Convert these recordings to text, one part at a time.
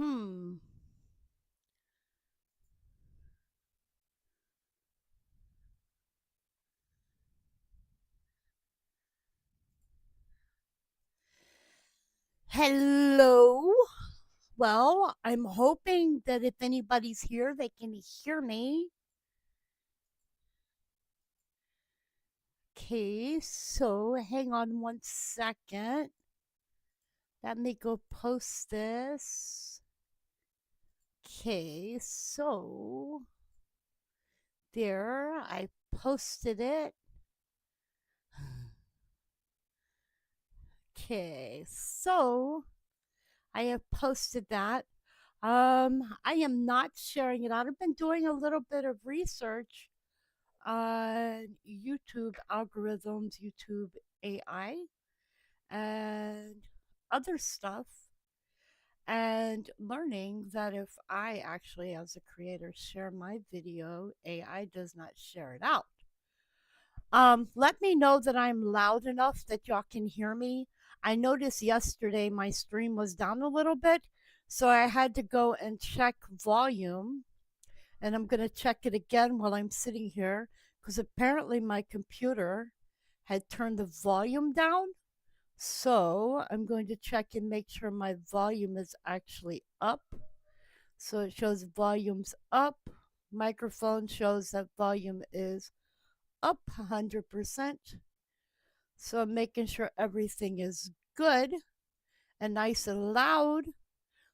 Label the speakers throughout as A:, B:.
A: Hmm. Hello. Well, I'm hoping that if anybody's here, they can hear me. Okay, so hang on one second. Let me go post this. Okay, so there, I posted it. Okay, so I have posted that. I am not sharing it out. I've been doing a little bit of research on YouTube algorithms, YouTube AI, and other stuff, and learning that if I actually, as a creator, share my video, AI does not share it out. Let me know that I'm loud enough that y'all can hear me. I noticed yesterday my stream was down a little bit, so I had to go and check volume, and I'm going to check it again while I'm sitting here because apparently my computer had turned the volume down. So I'm going to check and make sure my volume is actually up. So it shows volume's up. Microphone shows that volume is up 100%. So I'm making sure everything is good and nice and loud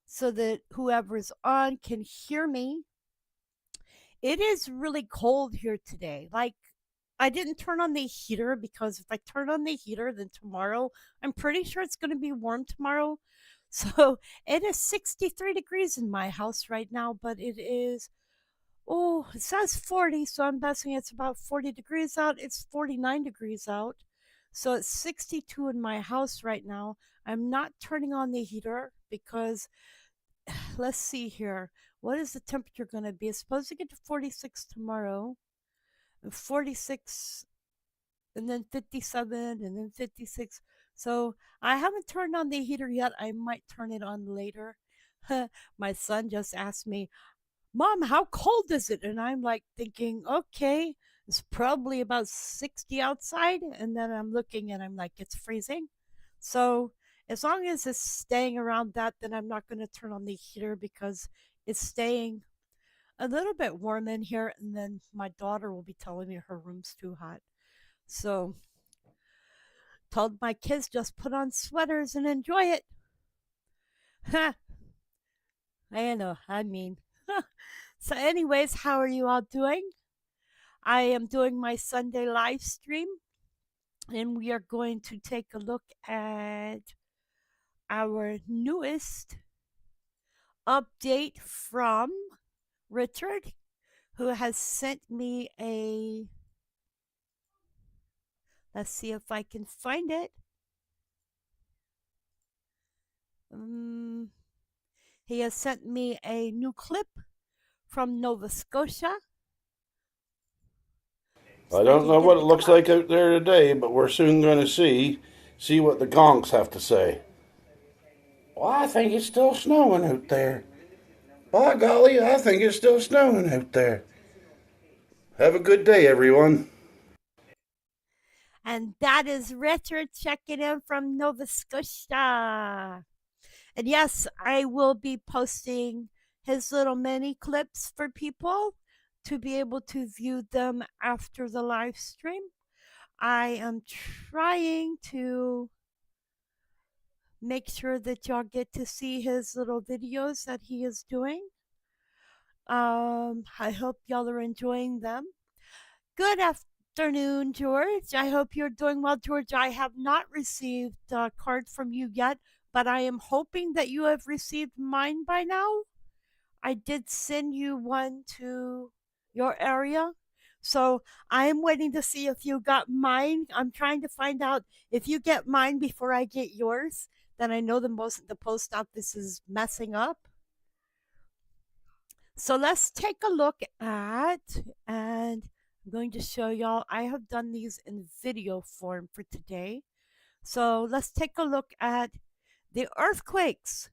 A: so that whoever's on can hear me. It is really cold here today. Like, I didn't turn on the heater because if I turn on the heater, then tomorrow, I'm pretty sure it's going to be warm tomorrow. So it is 63 degrees in my house right now, but it is, oh, it says 40. So I'm guessing it's about 40 degrees out. It's 49 degrees out. So it's 62 in my house right now. I'm not turning on the heater because let's see here. What is the temperature going to be? It's supposed to get to 46 tomorrow, 46, and then 57, and then 56. So I haven't turned on the heater yet. I might turn it on later. My son just asked me, Mom, how cold is it? And I'm like thinking, okay, it's probably about 60 outside. And then I'm looking and I'm like, it's freezing. So as long as it's staying around that, then I'm not going to turn on the heater because it's staying a little bit warm in here. And then my daughter will be telling me her room's too hot. So told my kids just put on sweaters and enjoy it. Ha! I know, I mean. So, anyways, how are you all doing? I am doing my Sunday live stream, and we are going to take a look at our newest update from Richard, who has sent me a. Let's see if I can find it. Um, he has sent me a new clip from Nova Scotia.
B: I
A: I
B: don't
A: can
B: know
A: get
B: what
A: it
B: it
A: to come
B: looks
A: up.
B: like out there today, but we're soon going to see what the gonks have to say. Well, I think it's still snowing out there. By golly, I think it's still snowing out there. Have a good day, everyone.
A: And that is Richard checking in from Nova Scotia. And yes, I will be posting his little mini clips for people to be able to view them after the live stream. I am trying to make sure that y'all get to see his little videos that he is doing. I hope y'all are enjoying them. Good afternoon, George. I hope you're doing well, George. I have not received a card from you yet, but I am hoping that you have received mine by now. I did send you one to your area. So I'm waiting to see if you got mine. I'm trying to find out if you get mine before I get yours. Then I know the post office is messing up. So let's take a look at, and I'm going to show y'all. I have done these in video form for today. So let's take a look at the earthquakes.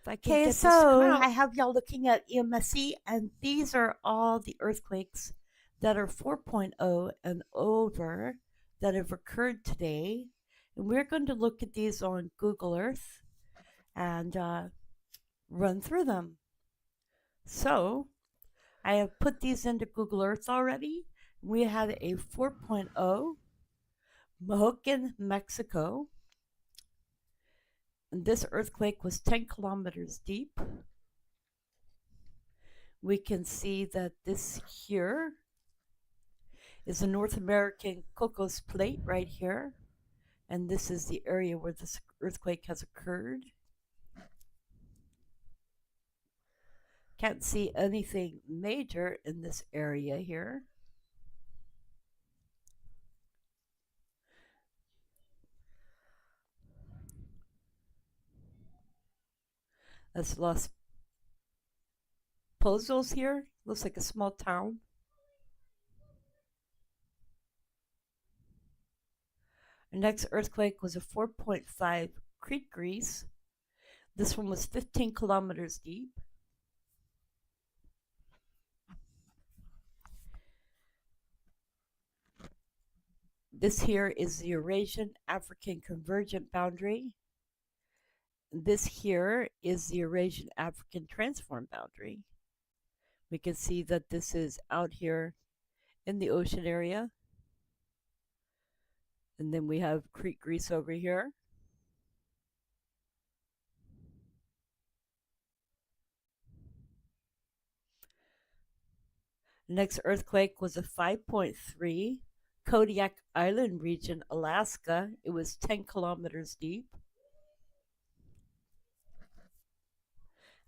A: If I can
C: Okay,
A: get this to come
C: so
A: out. I have y'all looking at EMSC, and these are all the earthquakes that are 4.0 and over that have occurred today. And we're going to look at these on Google Earth and run through them. So I have put these into Google Earth already. We had a 4.0 Mohocan, Mexico. And this earthquake was 10 kilometers deep. We can see that this here is a North American Cocos Plate right here. And this is the area where this earthquake has occurred. Can't see anything major in this area here. That's Los Pozos here. Looks like a small town. Our next earthquake was a 4.5 Crete, Greece. This one was 15 kilometers deep. This here is the Eurasian African convergent boundary. This here is the Eurasian African transform boundary. We can see that this is out here in the ocean area. And then we have Crete, Greece over here. Next earthquake was a 5.3 Kodiak Island region, Alaska. It was 10 kilometers deep.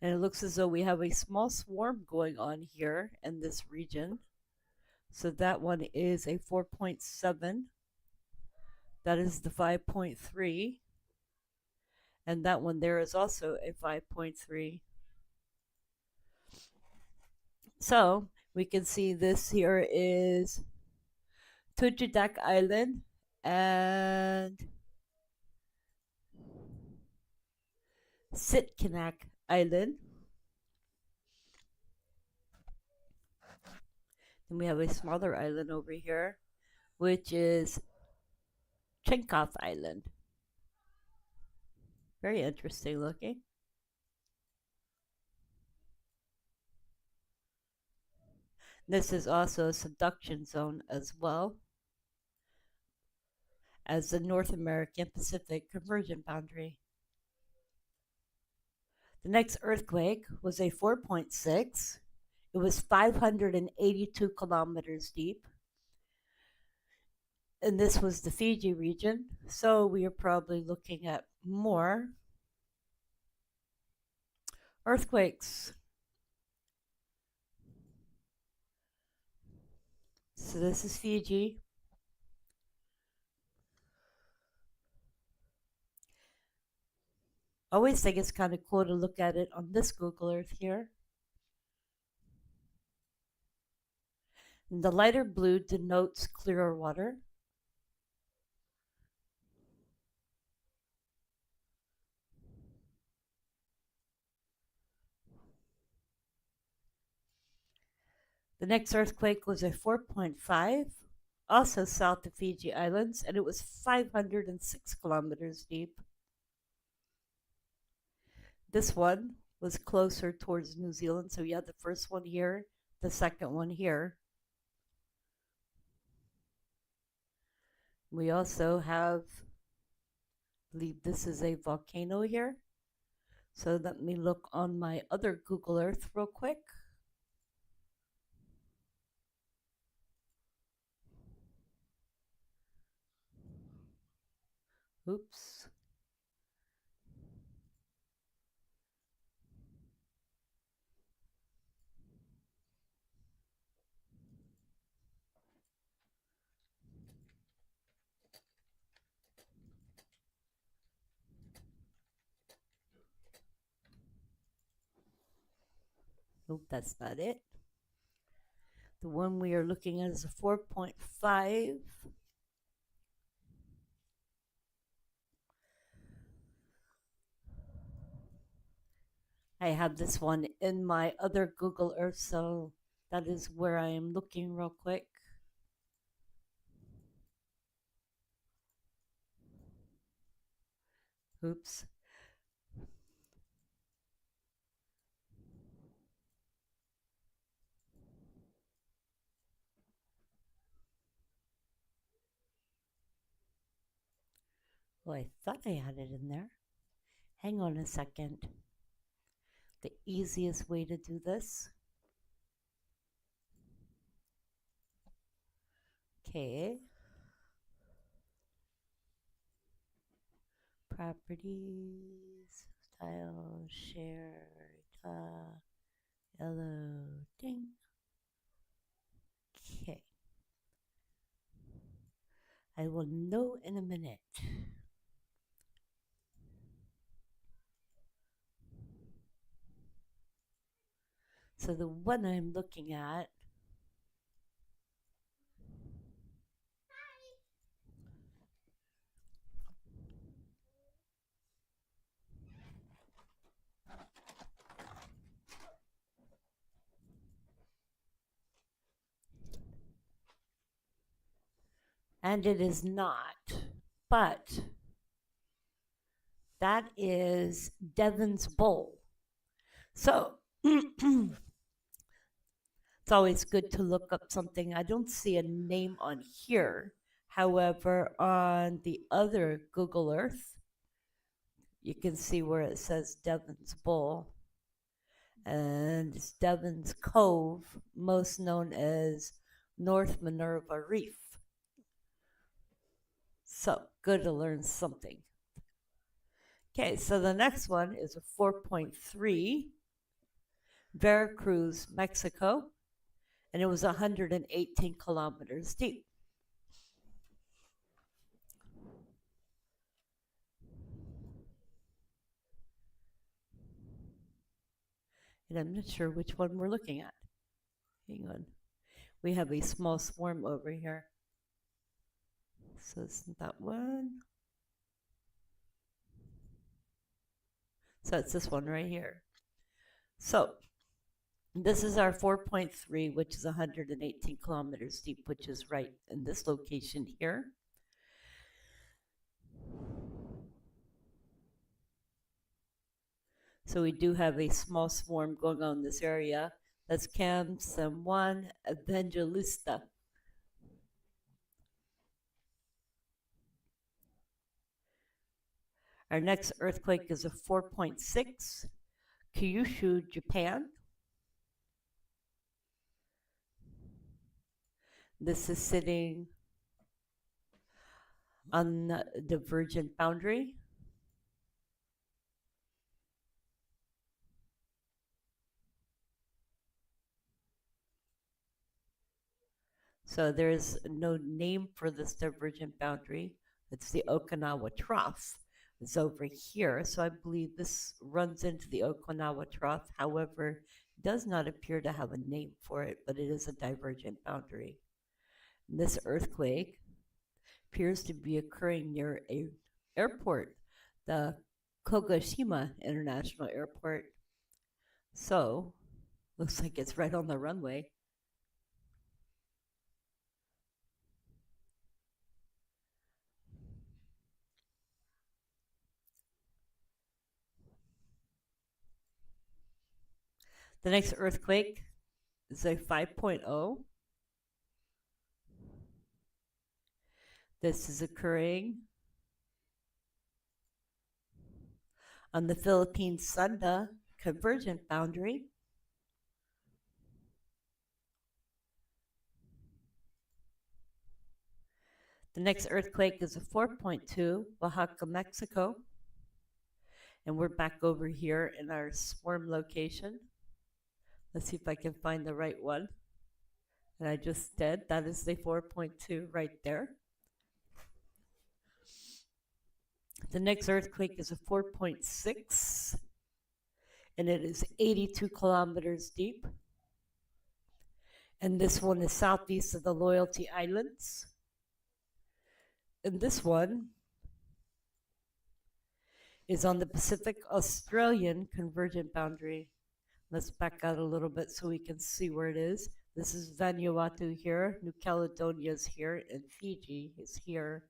A: And it looks as though we have a small swarm going on here in this region. So that one is a 4.7. That is the 5.3. And that one there is also a 5.3. So we can see this here is Tujudak Island and Sitkinak Island. Then we have a smaller island over here, which is Chenkov Island. Very interesting looking. This is also a subduction zone as well as the North American Pacific convergent boundary. The next earthquake was a 4.6. It was 582 kilometers deep. And this was the Fiji region. So we are probably looking at more earthquakes. So this is Fiji. I always think it's kind of cool to look at it on this Google Earth here. And the lighter blue denotes clearer water. The next earthquake was a 4.5, also south of Fiji Islands, and it was 506 kilometers deep. This one was closer towards New Zealand, so you had the first one here, the second one here. We also have, I believe this is a volcano here. So let me look on my other Google Earth real quick. Oops. Nope, that's not it. The one we are looking at is a 4.5. I have this one in my other Google Earth, so that is where I am looking real quick. Oops. Well, I thought I had it in there. Hang on a second. The easiest way to do this. Okay. Properties, style, share, yellow, ding. Okay. I will know in a minute. So the one I'm looking at and it is not, but that is Devon's Bowl. So it's always good to look up something. I don't see a name on here. However, on the other Google Earth, you can see where it says Devon's Bowl. And it's Devon's Cove, most known as North Minerva Reef. So, good to learn something. Okay, so the next one is a 4.3, Veracruz, Mexico, and it was 118 kilometers deep. And I'm not sure which one we're looking at. Hang on. We have a small swarm over here. So it's that one. So it's this one right here. So this is our 4.3, which is 118 kilometers deep, which is right in this location here. So we do have a small swarm going on in this area. That's Cam San Juan Evangelista. Our next earthquake is a 4.6, Kyushu, Japan. This is sitting on the divergent boundary. So there's no name for this divergent boundary. It's the Okinawa Trough. It's over here. So I believe this runs into the Okinawa Trough. However, it does not appear to have a name for it, but it is a divergent boundary. And this earthquake appears to be occurring near an airport, the Kagoshima International Airport. So, looks like it's right on the runway. The next earthquake is a 5.0. This is occurring on the Philippines Sunda convergent boundary. The next earthquake is a 4.2, Oaxaca, Mexico. And we're back over here in our swarm location. Let's see if I can find the right one. And I just did. That is the 4.2 right there. The next earthquake is a 4.6, and it is 82 kilometers deep. And this one is southeast of the Loyalty Islands. And this one is on the Pacific Australian convergent boundary. Let's back out a little bit so we can see where it is. This is Vanuatu here, New Caledonia is here, and Fiji is here.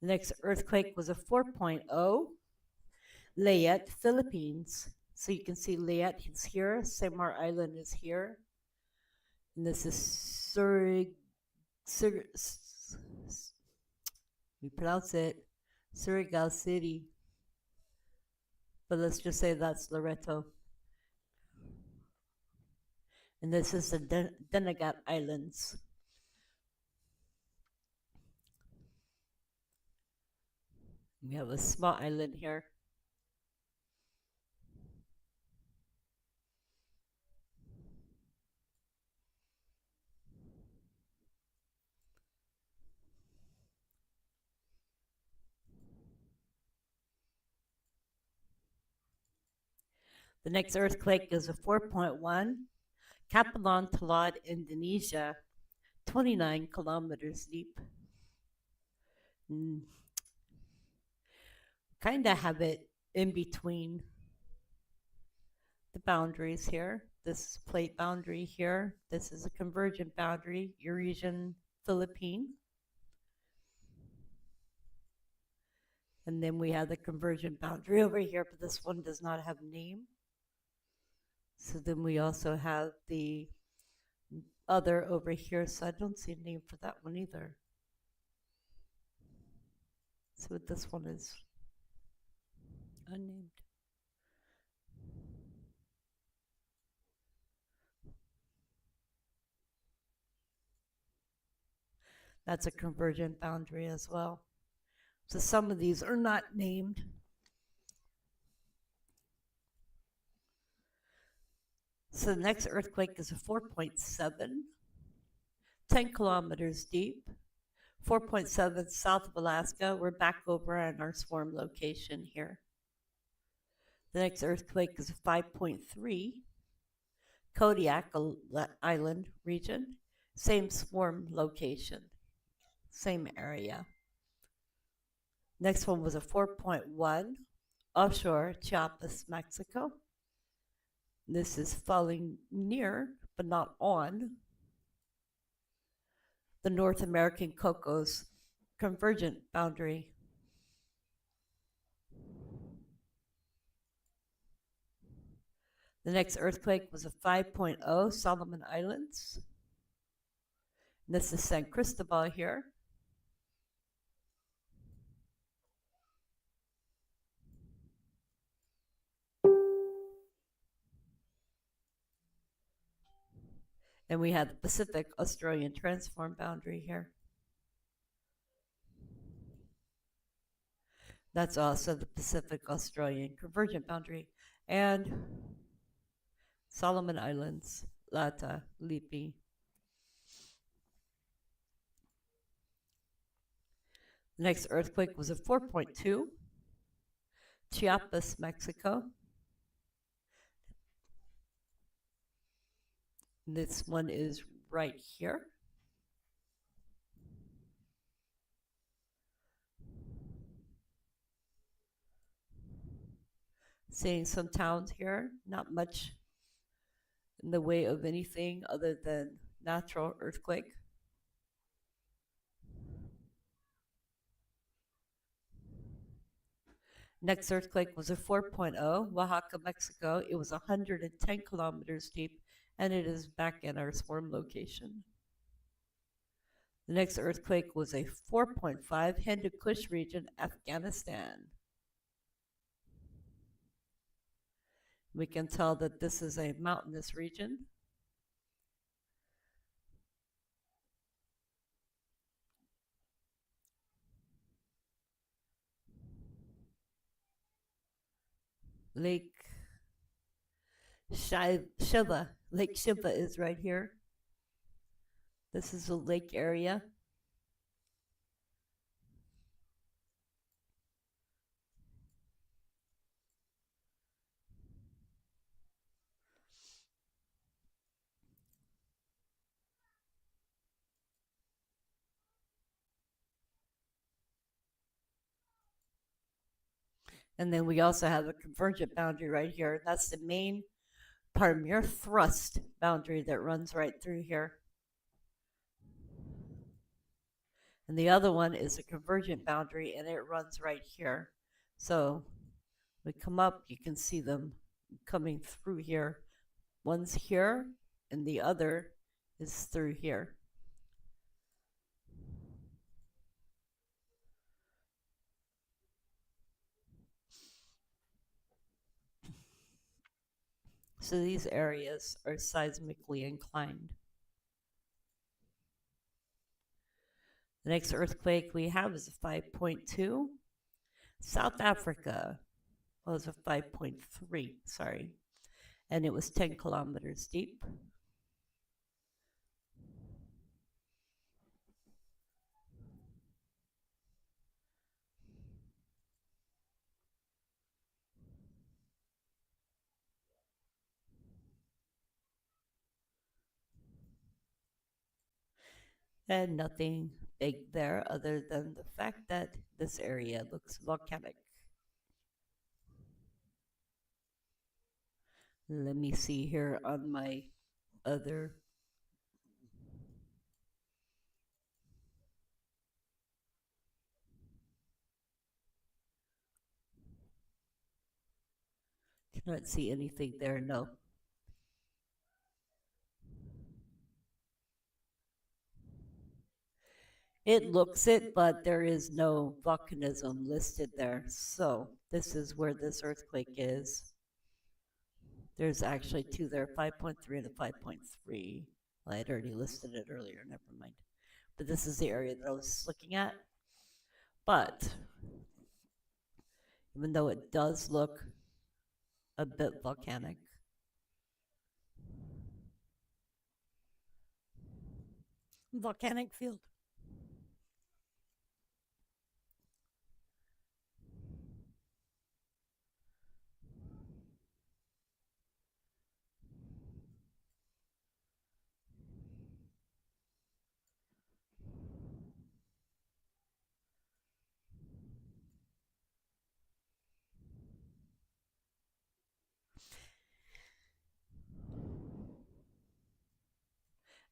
A: The next earthquake was a 4.0, Leyte, Philippines. So you can see Leyte is here, Samar Island is here. And this is we pronounce it Surigao City. But let's just say that's Loreto. And this is the Denegat Islands. We have a small island here. The next earthquake is a 4.1, Kapalan Talad, Indonesia, 29 kilometers deep. Kind of have it in between the boundaries here. This is plate boundary here. This is a convergent boundary, Eurasian Philippine. And then we have the convergent boundary over here, but this one does not have a name. So then we also have the other over here, so I don't see a name for that one either. So this one is unnamed. That's a convergent boundary as well. So some of these are not named. So the next earthquake is a 4.7, 10 kilometers deep, 4.7 south of Alaska. We're back over on our swarm location here. The next earthquake is a 5.3, Kodiak Island region, same swarm location, same area. Next one was a 4.1, offshore Chiapas, Mexico. This is falling near, but not on, the North American Cocos convergent boundary. The next earthquake was a 5.0, Solomon Islands. This is San Cristobal here. And we have the Pacific Australian transform boundary here. That's also the Pacific Australian convergent boundary. And Solomon Islands, Lata, Lipi. The next earthquake was a 4.2, Chiapas, Mexico. This one is right here. Seeing some towns here, not much in the way of anything other than natural earthquake. Next earthquake was a 4.0, Oaxaca, Mexico. It was 110 kilometers deep, and it is back in our swarm location. The next earthquake was a 4.5, Hindu Kush region, Afghanistan. We can tell that this is a mountainous region. Lake Shiva. Lake Shiva is right here. This is a lake area. And then we also have a convergent boundary right here. That's the main pardon me, your thrust boundary that runs right through here. And the other one is a convergent boundary and it runs right here. So we come up, you can see them coming through here. One's here and the other is through here. So these areas are seismically inclined. The next earthquake we have is a 5.2. South Africa was a 5.3, sorry. And it was 10 kilometers deep. And nothing big there other than the fact that this area looks volcanic. Let me see here on my other. Cannot see anything there, no. It looks it, but there is no volcanism listed there. So this is where this earthquake is. There's actually two there, 5.3 and a 5.3. Well, I had already listed it earlier, never mind. But this is the area that I was looking at. But even though it does look a bit volcanic, volcanic field.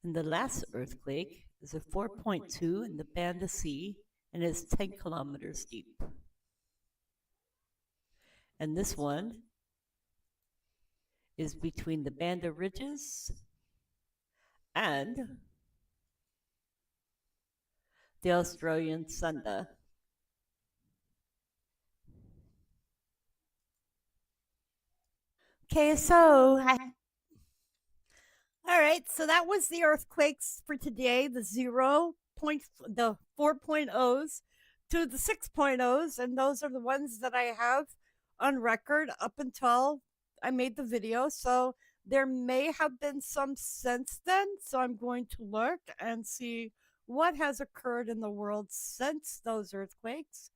A: And the last earthquake is a 4.2 in the Banda Sea and is 10 kilometers deep. And this one is between the Banda Ridges and the Australian Sunda. Okay, so all right, so that was the earthquakes for today, the 4.0s to the 6.0s, and those are the ones that I have on record up until I made the video. So there may have been some since then, so I'm going to look and see what has occurred in the world since those earthquakes.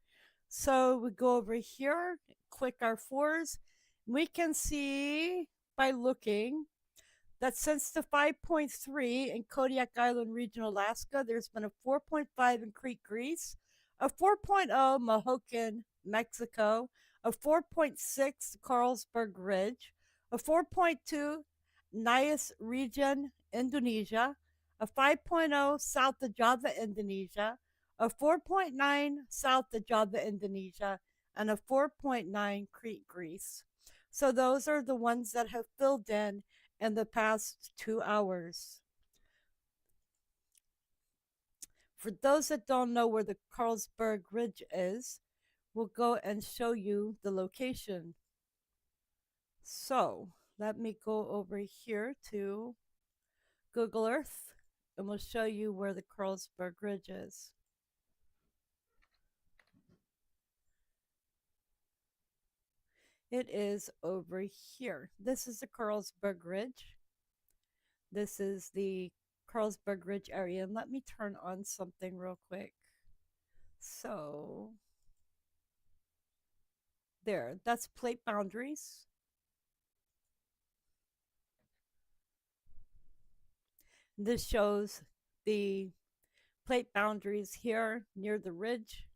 A: So we go over here, click our fours. We can see by looking that since the 5.3 in Kodiak Island region, Alaska, there's been a 4.5 in Crete, Greece, a 4.0 Mahokan, Mexico, a 4.6 Carlsberg Ridge, a 4.2 Nias region, Indonesia, a 5.0 south of Java, Indonesia, a 4.9 south of Java, Indonesia, and a 4.9 Crete, Greece. So those are the ones that have filled in the past 2 hours. For those that don't know where the Carlsberg Ridge is, we'll go and show you the location. So let me go over here to Google Earth and we'll show you where the Carlsberg Ridge is. It is over here. This is the Carlsberg Ridge. This is the Carlsberg Ridge area. And let me turn on something real quick. So there, that's plate boundaries. This shows the plate boundaries here near the ridge.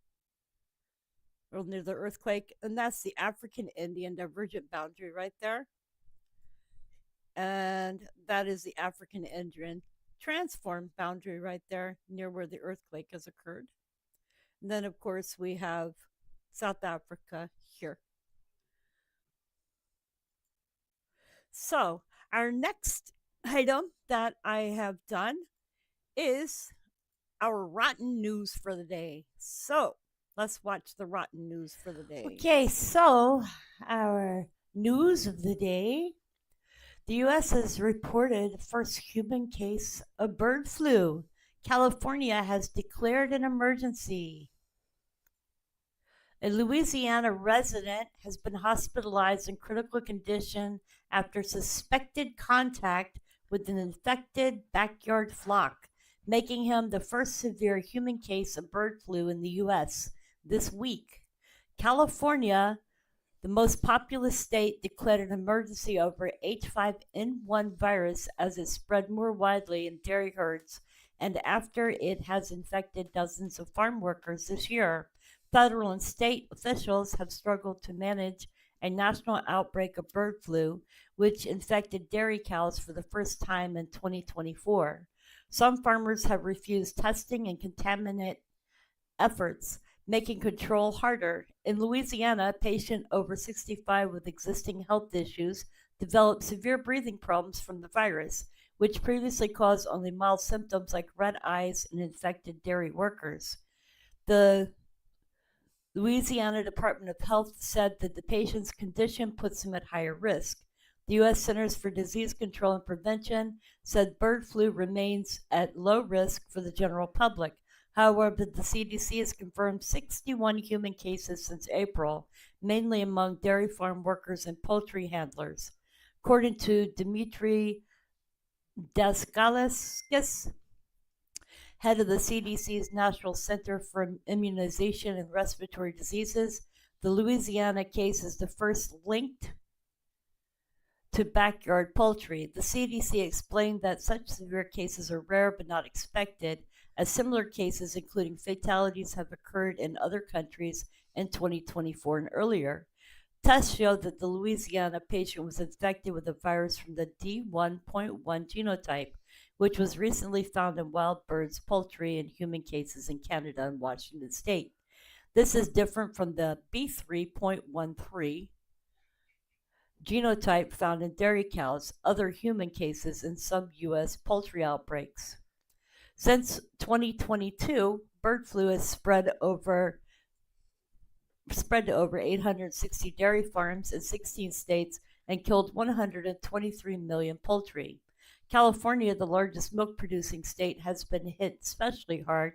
A: or near the earthquake, and that's the African Indian divergent boundary right there. And that is the African Indian transform boundary right there near where the earthquake has occurred. And then, of course, we have South Africa here. So, our next item that I have done is our rotten news for the day. So, let's watch the rotten news for the day. Okay, so our news of the day. The U.S. has reported the first human case of bird flu. California has declared an emergency. A Louisiana resident has been hospitalized in critical condition after suspected contact with an infected backyard flock, making him the first severe human case of bird flu in the U.S. this week. California, the most populous state, declared an emergency over H5N1 virus as it spread more widely in dairy herds and after it has infected dozens of farm workers this year. Federal and state officials have struggled to manage a national outbreak of bird flu, which infected dairy cows for the first time in 2024. Some farmers have refused testing and contaminant efforts, making control harder. In Louisiana, a patient over 65 with existing health issues developed severe breathing problems from the virus, which previously caused only mild symptoms like red eyes in infected dairy workers. The Louisiana Department of Health said that the patient's condition puts him at higher risk. The U.S. Centers for Disease Control and Prevention said bird flu remains at low risk for the general public. However, the CDC has confirmed 61 human cases since April, mainly among dairy farm workers and poultry handlers. According to Dimitri Daskalakis, head of the CDC's National Center for Immunization and Respiratory Diseases, the Louisiana case is the first linked to backyard poultry. The CDC explained that such severe cases are rare but not expected, as similar cases, including fatalities, have occurred in other countries in 2024 and earlier. Tests showed that the Louisiana patient was infected with a virus from the D1.1 genotype, which was recently found in wild birds, poultry, and human cases in Canada and Washington state. This is different from the B3.13 genotype found in dairy cows, other human cases, and some U.S. poultry outbreaks. Since 2022, bird flu has spread to over 860 dairy farms in 16 states and killed 123 million poultry. California, the largest milk-producing state, has been hit especially hard,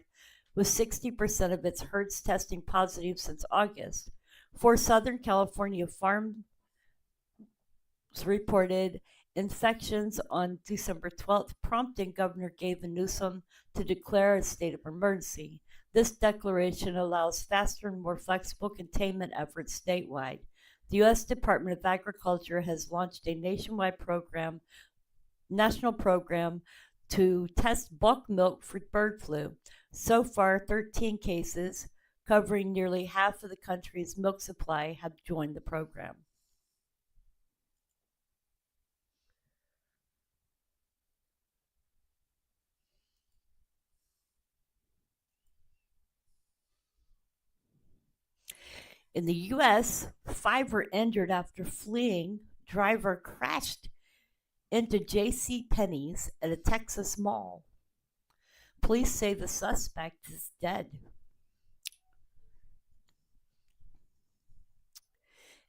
A: with 60% of its herds testing positive since August. 4 Southern California farms reported infections on December 12th, prompting Governor Gavin Newsom to declare a state of emergency. This declaration allows faster and more flexible containment efforts statewide. The U.S. Department of Agriculture has launched a national program to test bulk milk for bird flu. So far, 13 cases, covering nearly half of the country's milk supply, have joined the program. In the U.S., 5 were injured after fleeing. Driver crashed into J.C. Penney's at a Texas mall. Police say the suspect is dead.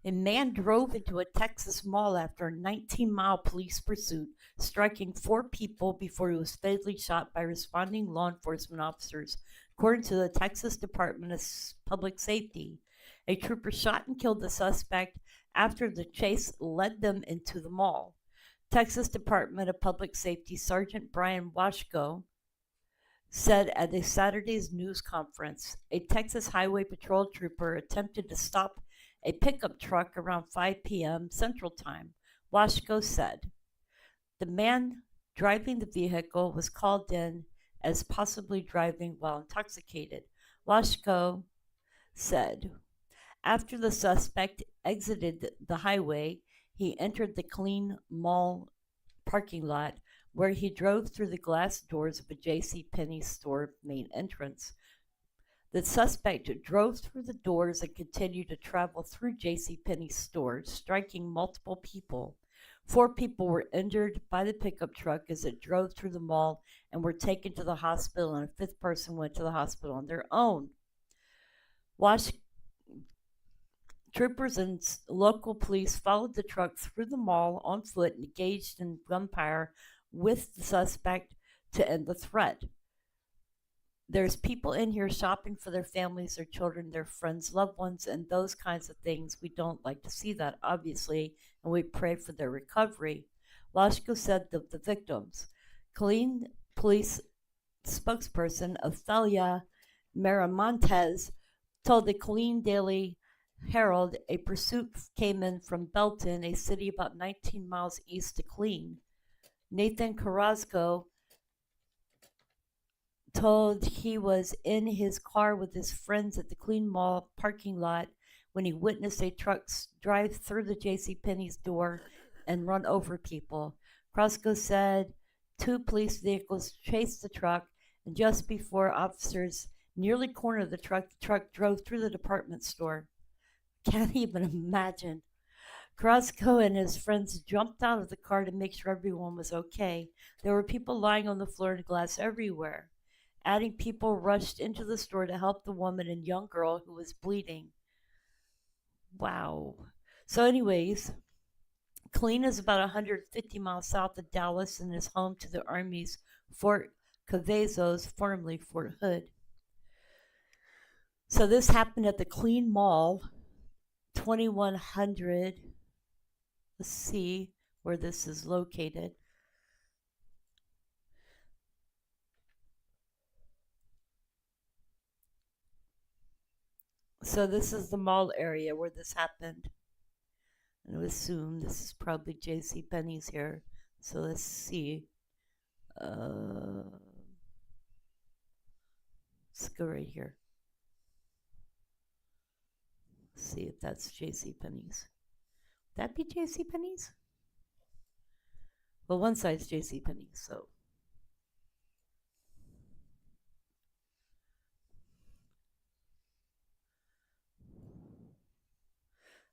A: A man drove into a Texas mall after a 19-mile police pursuit, striking 4 people before he was fatally shot by responding law enforcement officers, according to the Texas Department of Public Safety. A trooper shot and killed the suspect after the chase led them into the mall. Texas Department of Public Safety Sergeant Brian Washko said at a Saturday's news conference, a Texas Highway Patrol trooper attempted to stop a pickup truck around 5 p.m. Central Time. Washko said the man driving the vehicle was called in as possibly driving while intoxicated. Washko said After the suspect exited the highway, he entered the Clean Mall parking lot where he drove through the glass doors of a J.C. Penney store main entrance. The suspect drove through the doors and continued to travel through J.C. Penney's store, striking multiple people. 4 people were injured by the pickup truck as it drove through the mall and were taken to the hospital, and a 5th person went to the hospital on their own. Wash Troopers and local police followed the truck through the mall on foot and engaged in gunfire with the suspect to end the threat. There's people in here shopping for their families, their children, their friends, loved ones, and those kinds of things. We don't like to see that, obviously, and we pray for their recovery. Washko said that the victims. Killeen police spokesperson Ophelia Miramontes told the Killeen Daily Herald a pursuit came in from Belton, a city about 19 miles east of Killeen. Nathan Carrasco told he was in his car with his friends at the Killeen Mall parking lot when he witnessed a truck drive through the JCPenney's door and run over people. Carrasco said 2 police vehicles chased the truck, and just before officers nearly cornered the truck drove through the department store. Can't even imagine. Carrasco and his friends jumped out of the car to make sure everyone was okay. There were people lying on the floor and glass everywhere. Adding people rushed into the store to help the woman and young girl who was bleeding. Wow. So anyways, Killeen is about 150 miles south of Dallas and is home to the Army's Fort Cavazos, formerly Fort Hood. So this happened at the Killeen Mall, 2100. Let's see where this is located. So this is the mall area where this happened. And I assume this is probably J.C. Penney's here. So let's see. Let's go right here. Let's see if that's J.C. Penney's. Would that be J.C. Penney's? Well, one side's J.C. Penney's, so.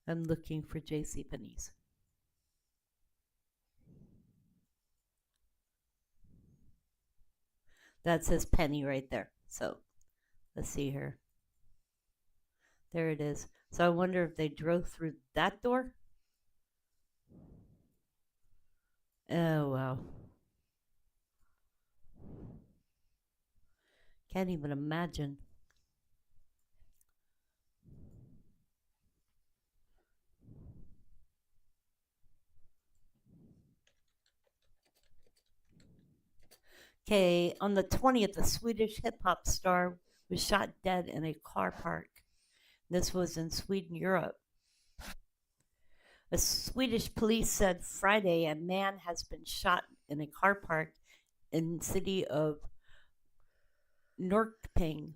A: I'm looking for J.C. Penney's. That says Penny right there. So let's see here. There it is. So I wonder if they drove through that door. Oh, wow. Can't even imagine. Okay, on the 20th, a Swedish hip hop star was shot dead in a car park. This was in Sweden, Europe. A Swedish police said Friday a man has been shot in a car park in the city of Norrköping,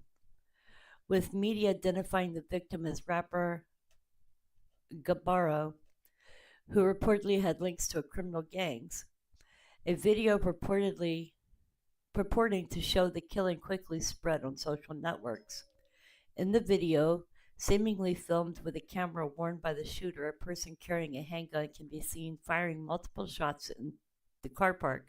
A: with media identifying the victim as rapper Gabaro, who reportedly had links to criminal gangs. A video purporting to show the killing quickly spread on social networks. In the video, seemingly filmed with a camera worn by the shooter, a person carrying a handgun can be seen firing multiple shots in the car park.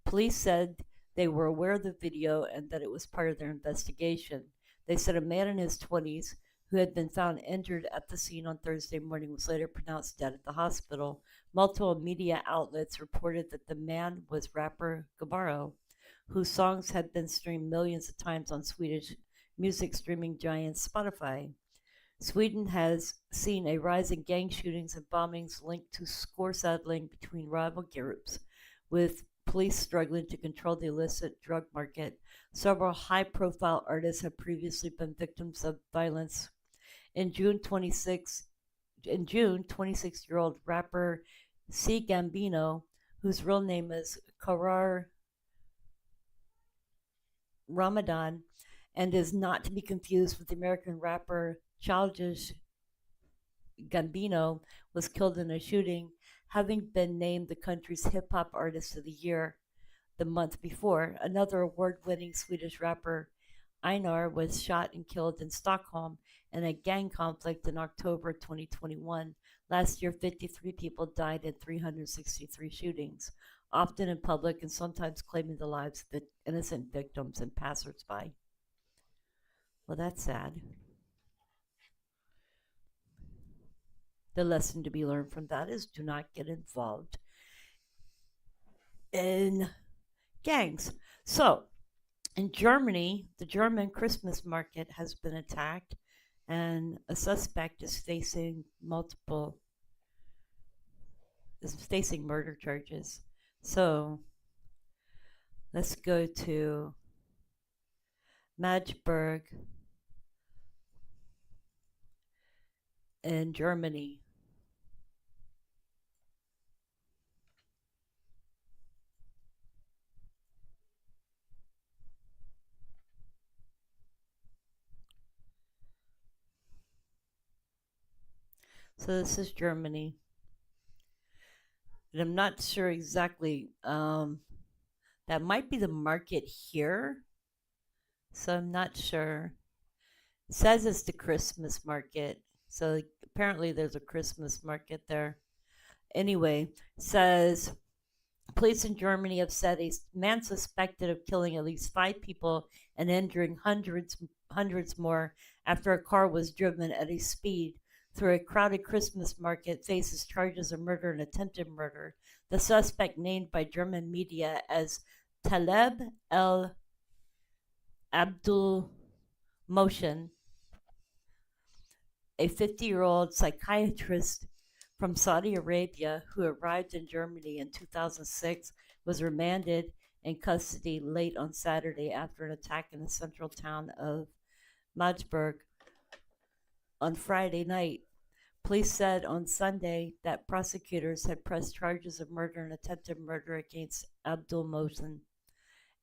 A: Police said they were aware of the video and that it was part of their investigation. They said a man in his 20s who had been found injured at the scene on Thursday morning was later pronounced dead at the hospital. Multiple media outlets reported that the man was rapper Gabaro, whose songs had been streamed millions of times on Swedish music streaming giant Spotify. Sweden has seen a rise in gang shootings and bombings linked to score settling between rival groups, with police struggling to control the illicit drug market. Several high-profile artists have previously been victims of violence. In June, 26-year-old rapper C. Gambino, whose real name is Karar Ramadan and is not to be confused with the American rapper Childish Gambino was killed in a shooting, having been named the country's hip hop artist of the year the month before. Another award winning Swedish rapper, Einar, was shot and killed in Stockholm in a gang conflict in October 2021. Last year, 53 people died in 363 shootings, often in public and sometimes claiming the lives of the innocent victims and passersby. Well, that's sad. The lesson to be learned from that is do not get involved in gangs. So, in Germany, the German Christmas market has been attacked, and a suspect is facing murder charges. So let's go to Magdeburg in Germany. So this is Germany. And I'm not sure exactly. That might be the market here. So I'm not sure. It says it's the Christmas market. So apparently there's a Christmas market there. Anyway, says police in Germany have said a man suspected of killing at least 5 people and injuring hundreds more after a car was driven at a speed through a crowded Christmas market faces charges of murder and attempted murder. The suspect, named by German media as Taleb El Abdul Mohsen, a 50-year-old psychiatrist from Saudi Arabia who arrived in Germany in 2006, was remanded in custody late on Saturday after an attack in the central town of Magdeburg on Friday night. Police said on Sunday that prosecutors had pressed charges of murder and attempted murder against Abdul Mohsen,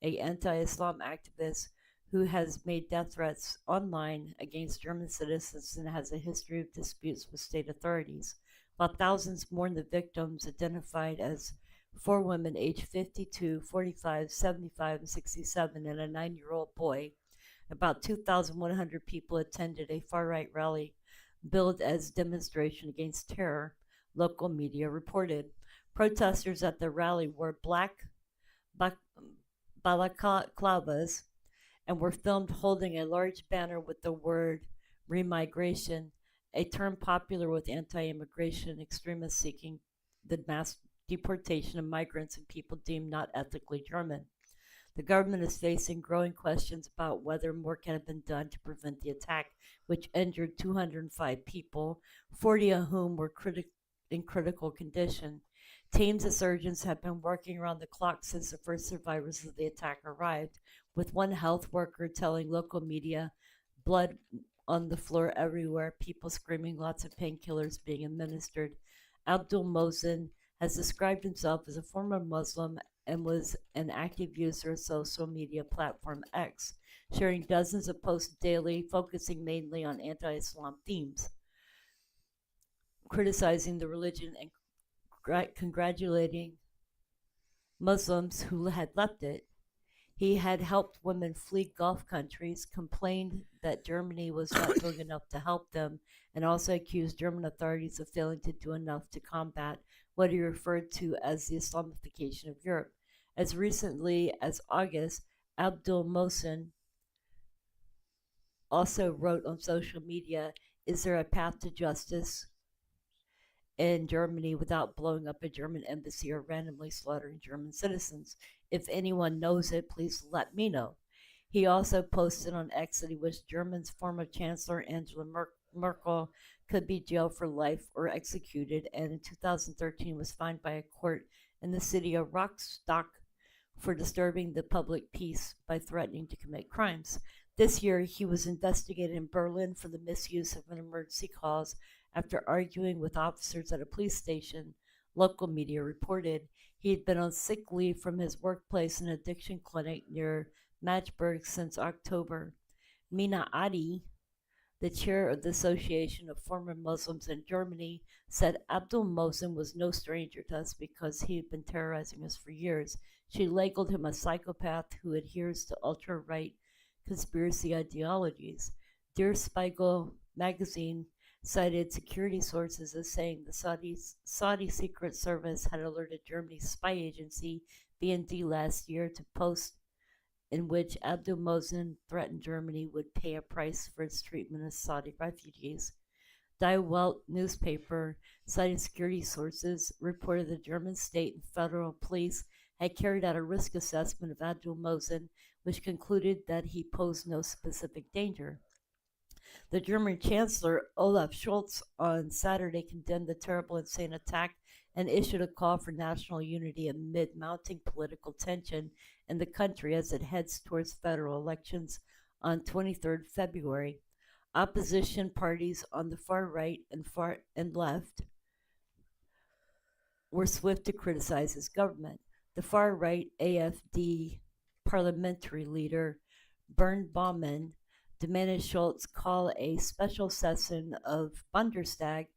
A: a anti-Islam activist who has made death threats online against German citizens and has a history of disputes with state authorities. While thousands mourn the victims, identified as 4 women aged 52, 45, 75, and 67, and a 9-year-old boy, about 2,100 people attended a far-right rally billed as demonstration against terror, local media reported. Protesters at the rally wore black balaclavas and were filmed holding a large banner with the word remigration, a term popular with anti immigration extremists seeking the mass deportation of migrants and people deemed not ethically German. The government is facing growing questions about whether more can have been done to prevent the attack, which injured 205 people, 40 of whom were in critical condition. Teams of surgeons have been working around the clock since the first survivors of the attack arrived, with one health worker telling local media, blood on the floor everywhere, people screaming, lots of painkillers being administered. Abdul Mohsen has described himself as a former Muslim and was an active user of social media platform X, sharing dozens of posts daily, focusing mainly on anti-Islam themes, criticizing the religion and congratulating Muslims who had left it. He had helped women flee Gulf countries, complained that Germany was not doing enough to help them, and also accused German authorities of failing to do enough to combat what he referred to as the Islamification of Europe. As recently as August, Abdul Mohsen also wrote on social media, "Is there a path to justice in Germany without blowing up a German embassy or randomly slaughtering German citizens? If anyone knows it, please let me know." He also posted on X that he wished Germany's former Chancellor Angela Merkel could be jailed for life or executed, and in 2013 was fined by a court in the city of Rostock for disturbing the public peace by threatening to commit crimes. This year, he was investigated in Berlin for the misuse of an emergency clause after arguing with officers at a police station, local media reported. He had been on sick leave from his workplace in an addiction clinic near Magdeburg since October. Mina Adi, The chair of the Association of Former Muslims in Germany said Abdul Mohsen was no stranger to us because he had been terrorizing us for years. She labeled him a psychopath who adheres to ultra right conspiracy ideologies. Der Spiegel magazine cited security sources as saying the Saudi Secret Service had alerted Germany's spy agency BND last year to post in which Abdul Mohsen threatened Germany would pay a price for its treatment of Saudi refugees. Die Welt newspaper, citing security sources, reported the German state and federal police had carried out a risk assessment of Abdul Mohsen, which concluded that he posed no specific danger. The German Chancellor Olaf Scholz on Saturday condemned the terrible, insane attack and issued a call for national unity amid mounting political tension in the country as it heads towards federal elections on 23rd February. Opposition parties on the far right and left were swift to criticize his government. The far right AfD parliamentary leader Bernd Baumann demanded Schultz call a special session of Bundestag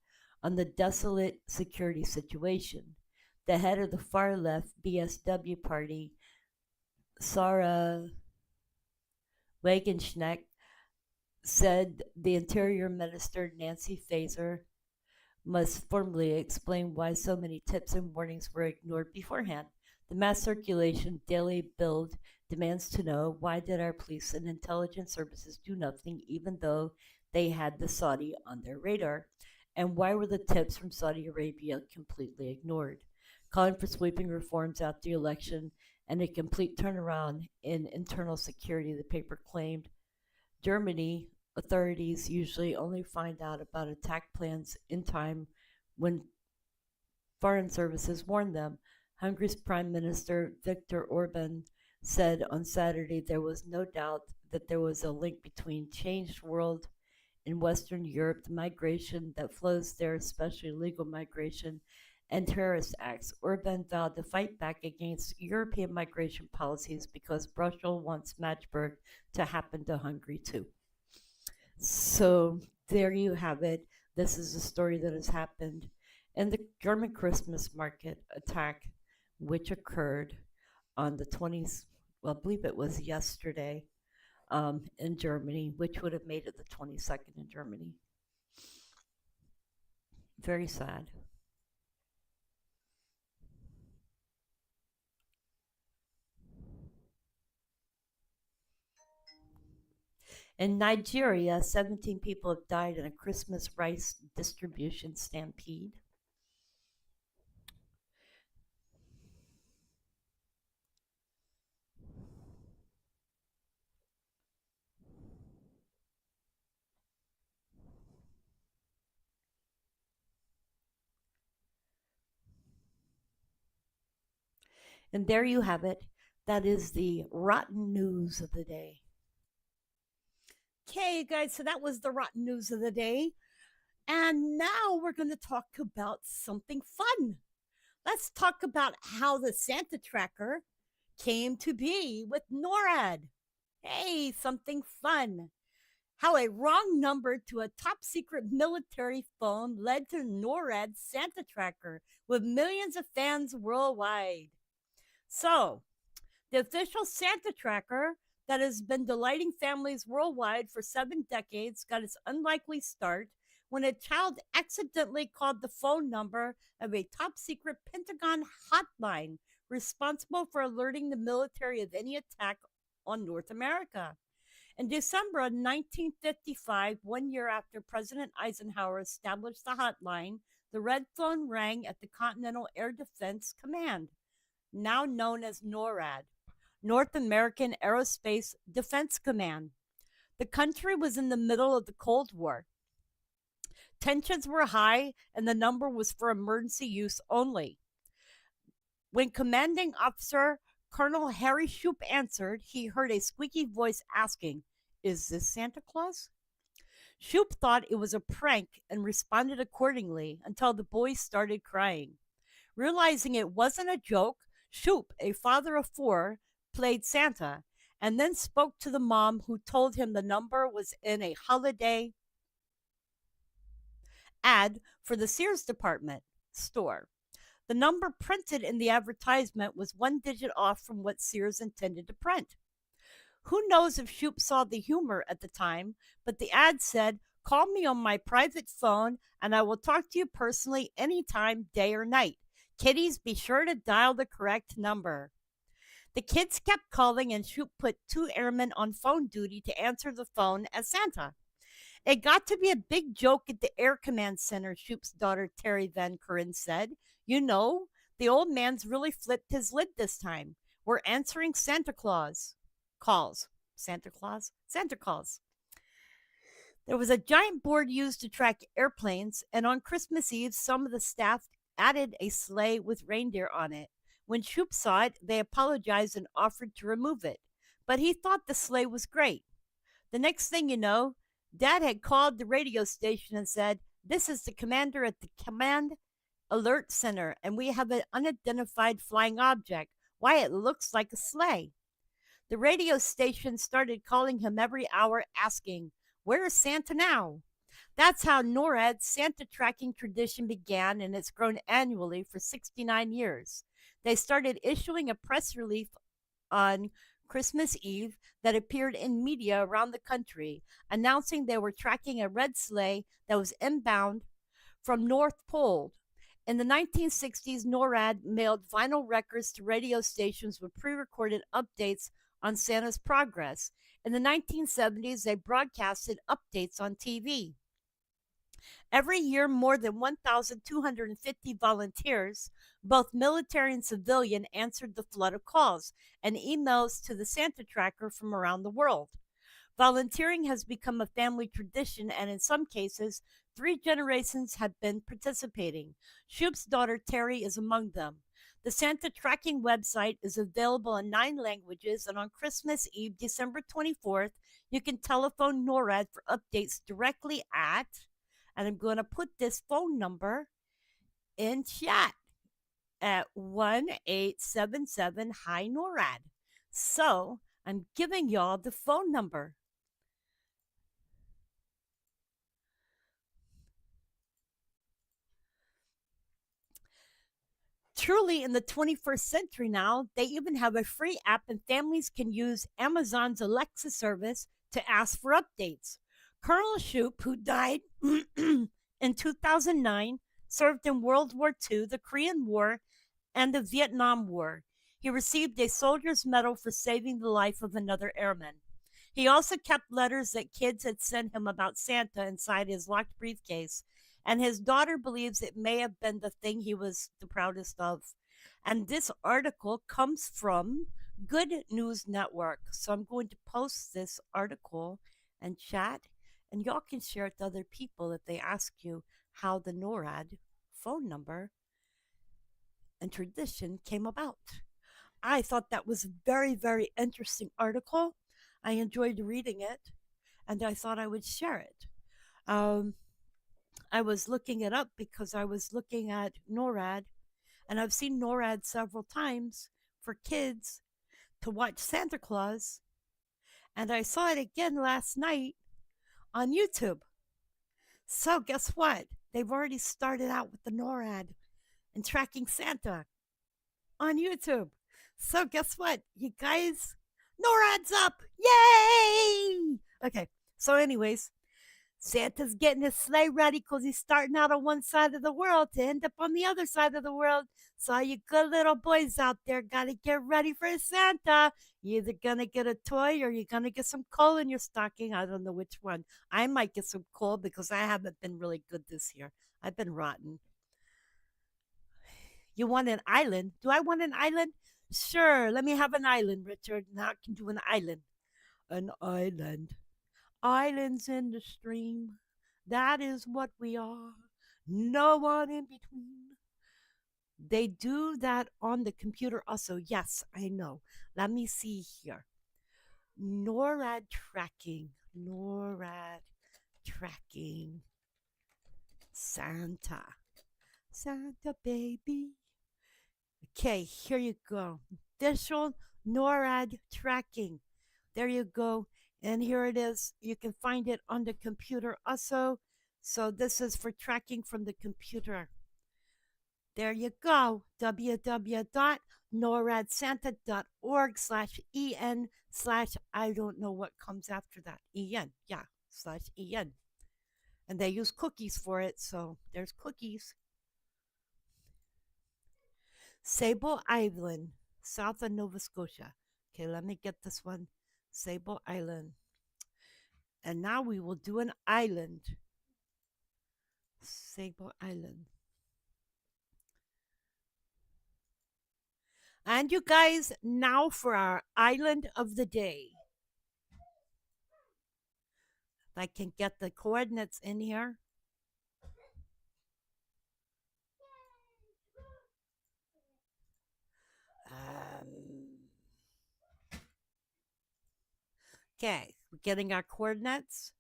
A: on the desolate security situation. The head of the far left BSW party, Sarah Wagenknecht, said the Interior Minister Nancy Faeser must formally explain why so many tips and warnings were ignored beforehand. The mass circulation Daily Bild demands to know why did our police and intelligence services do nothing even though they had the Saudi on their radar? And why were the tips from Saudi Arabia completely ignored? Calling for sweeping reforms after the election and a complete turnaround in internal security, the paper claimed. Germany authorities usually only find out about attack plans in time when foreign services warn them. Hungary's Prime Minister Viktor Orban said on Saturday there was no doubt that there was a link between changed world in Western Europe, the migration that flows there, especially illegal migration, and terrorist acts. Orban vowed to fight back against European migration policies because Brussels wants Magdeburg to happen to Hungary too. So there you have it. This is a story that has happened. And the German Christmas market attack, which occurred on the 20th, well, I believe it was yesterday in Germany, which would have made it the 22nd in Germany. Very sad. In Nigeria, 17 people have died in a Christmas rice distribution stampede. And there you have it. That is the rotten news of the day. Okay, guys, so that was the rotten news of the day. And now we're going to talk about something fun. Let's talk about how the Santa tracker came to be with NORAD. Hey, something fun. How a wrong number to a top secret military phone led to NORAD's Santa tracker with millions of fans worldwide. So, the official Santa tracker that has been delighting families worldwide for 7 decades got its unlikely start when a child accidentally called the phone number of a top secret Pentagon hotline responsible for alerting the military of any attack on North America. In December of 1955, 1 year after President Eisenhower established the hotline, the red phone rang at the Continental Air Defense Command, now known as NORAD, North American Aerospace Defense Command. The country was in the middle of the Cold War. Tensions were high, and the number was for emergency use only. When commanding officer Colonel Harry Shoup answered, he heard a squeaky voice asking, "Is this Santa Claus?" Shoup thought it was a prank and responded accordingly until the boys started crying. Realizing it wasn't a joke, Shoup, a father of 4, played Santa and then spoke to the mom, who told him the number was in a holiday ad for the Sears department store. The number printed in the advertisement was one digit off from what Sears intended to print. Who knows if Shoup saw the humor at the time, but the ad said, "Call me on my private phone and I will talk to you personally anytime, day or night. Kiddies, be sure to dial the correct number." The kids kept calling, and Shoup put two airmen on phone duty to answer the phone as Santa. It got to be a big joke at the Air Command Center, Shoup's daughter Terry Van Kuren said. "You know, the old man's really flipped his lid this time. We're answering Santa Claus calls." Santa Claus? Santa calls. There was a giant board used to track airplanes, and on Christmas Eve, some of the staff added a sleigh with reindeer on it. When Shoup saw it, they apologized and offered to remove it. But he thought the sleigh was great. The next thing you know, Dad had called the radio station and said, "This is the commander at the Command Alert Center, and we have an unidentified flying object. Why, it looks like a sleigh." The radio station started calling him every hour asking, "Where is Santa now?" That's how NORAD's Santa tracking tradition began, and it's grown annually for 69 years. They started issuing a press release on Christmas Eve that appeared in media around the country, announcing they were tracking a red sleigh that was inbound from North Pole. In the 1960s, NORAD mailed vinyl records to radio stations with pre recorded updates on Santa's progress. In the 1970s, they broadcasted updates on TV. Every year, more than 1,250 volunteers, both military and civilian, answered the flood of calls and emails to the Santa Tracker from around the world. Volunteering has become a family tradition, and in some cases, 3 generations have been participating. Shoup's daughter Terry is among them. The Santa tracking website is available in 9 languages, and on Christmas Eve, December 24th, you can telephone NORAD for updates directly at, and I'm going to put this phone number in chat, at 1-877 Hi NORAD. So I'm giving y'all the phone number. Truly, in the 21st century now, they even have a free app, and families can use Amazon's Alexa service to ask for updates. Colonel Shoup, who died in 2009, served in World War II, the Korean War, and the Vietnam War. He received a soldier's medal for saving the life of another airman. He also kept letters that kids had sent him about Santa inside his locked briefcase, and his daughter believes it may have been the thing he was the proudest of. And this article comes from Good News Network. So I'm going to post this article and chat, and y'all can share it to other people if they ask you how the NORAD phone number and tradition came about. I thought that was a very, very interesting article. I enjoyed reading it, and I thought I would share it. Um, I was looking it up because I was looking at NORAD, and I've seen NORAD several times for kids to watch Santa Claus, and I saw it again last night on YouTube. So, guess what? They've already started out with the NORAD and tracking Santa on YouTube. So, guess what, you guys? NORAD's up! Yay! Okay, so, anyways, Santa's getting his sleigh ready because he's starting out on one side of the world to end up on the other side of the world. So, all you good little boys out there got to get ready for Santa. You're either going to get a toy or you're going to get some coal in your stocking. I don't know which one. I might get some coal because I haven't been really good this year. I've been rotten. You want an island? Do I want an island? Sure, let me have an island, Richard. Now I can do an island. An island. Islands in the stream. That is what we are. No one in between. They do that on the computer also. Yes, I know. Let me see here. NORAD tracking. NORAD tracking. Santa. Santa baby. Okay, here you go. Official NORAD tracking. There you go. And here it is. You can find it on the computer also. So this is for tracking from the computer. There you go. www.noradsanta.org/en/ I don't know what comes after that. En. Yeah. /en. And they use cookies for it. So there's cookies. Sable Island, south of Nova Scotia. Okay, let me get this one. Sable Island. And now we will do an island. Sable Island. And you guys, now for our island of the day. If I can get the coordinates in here. Okay, we're getting our coordinates.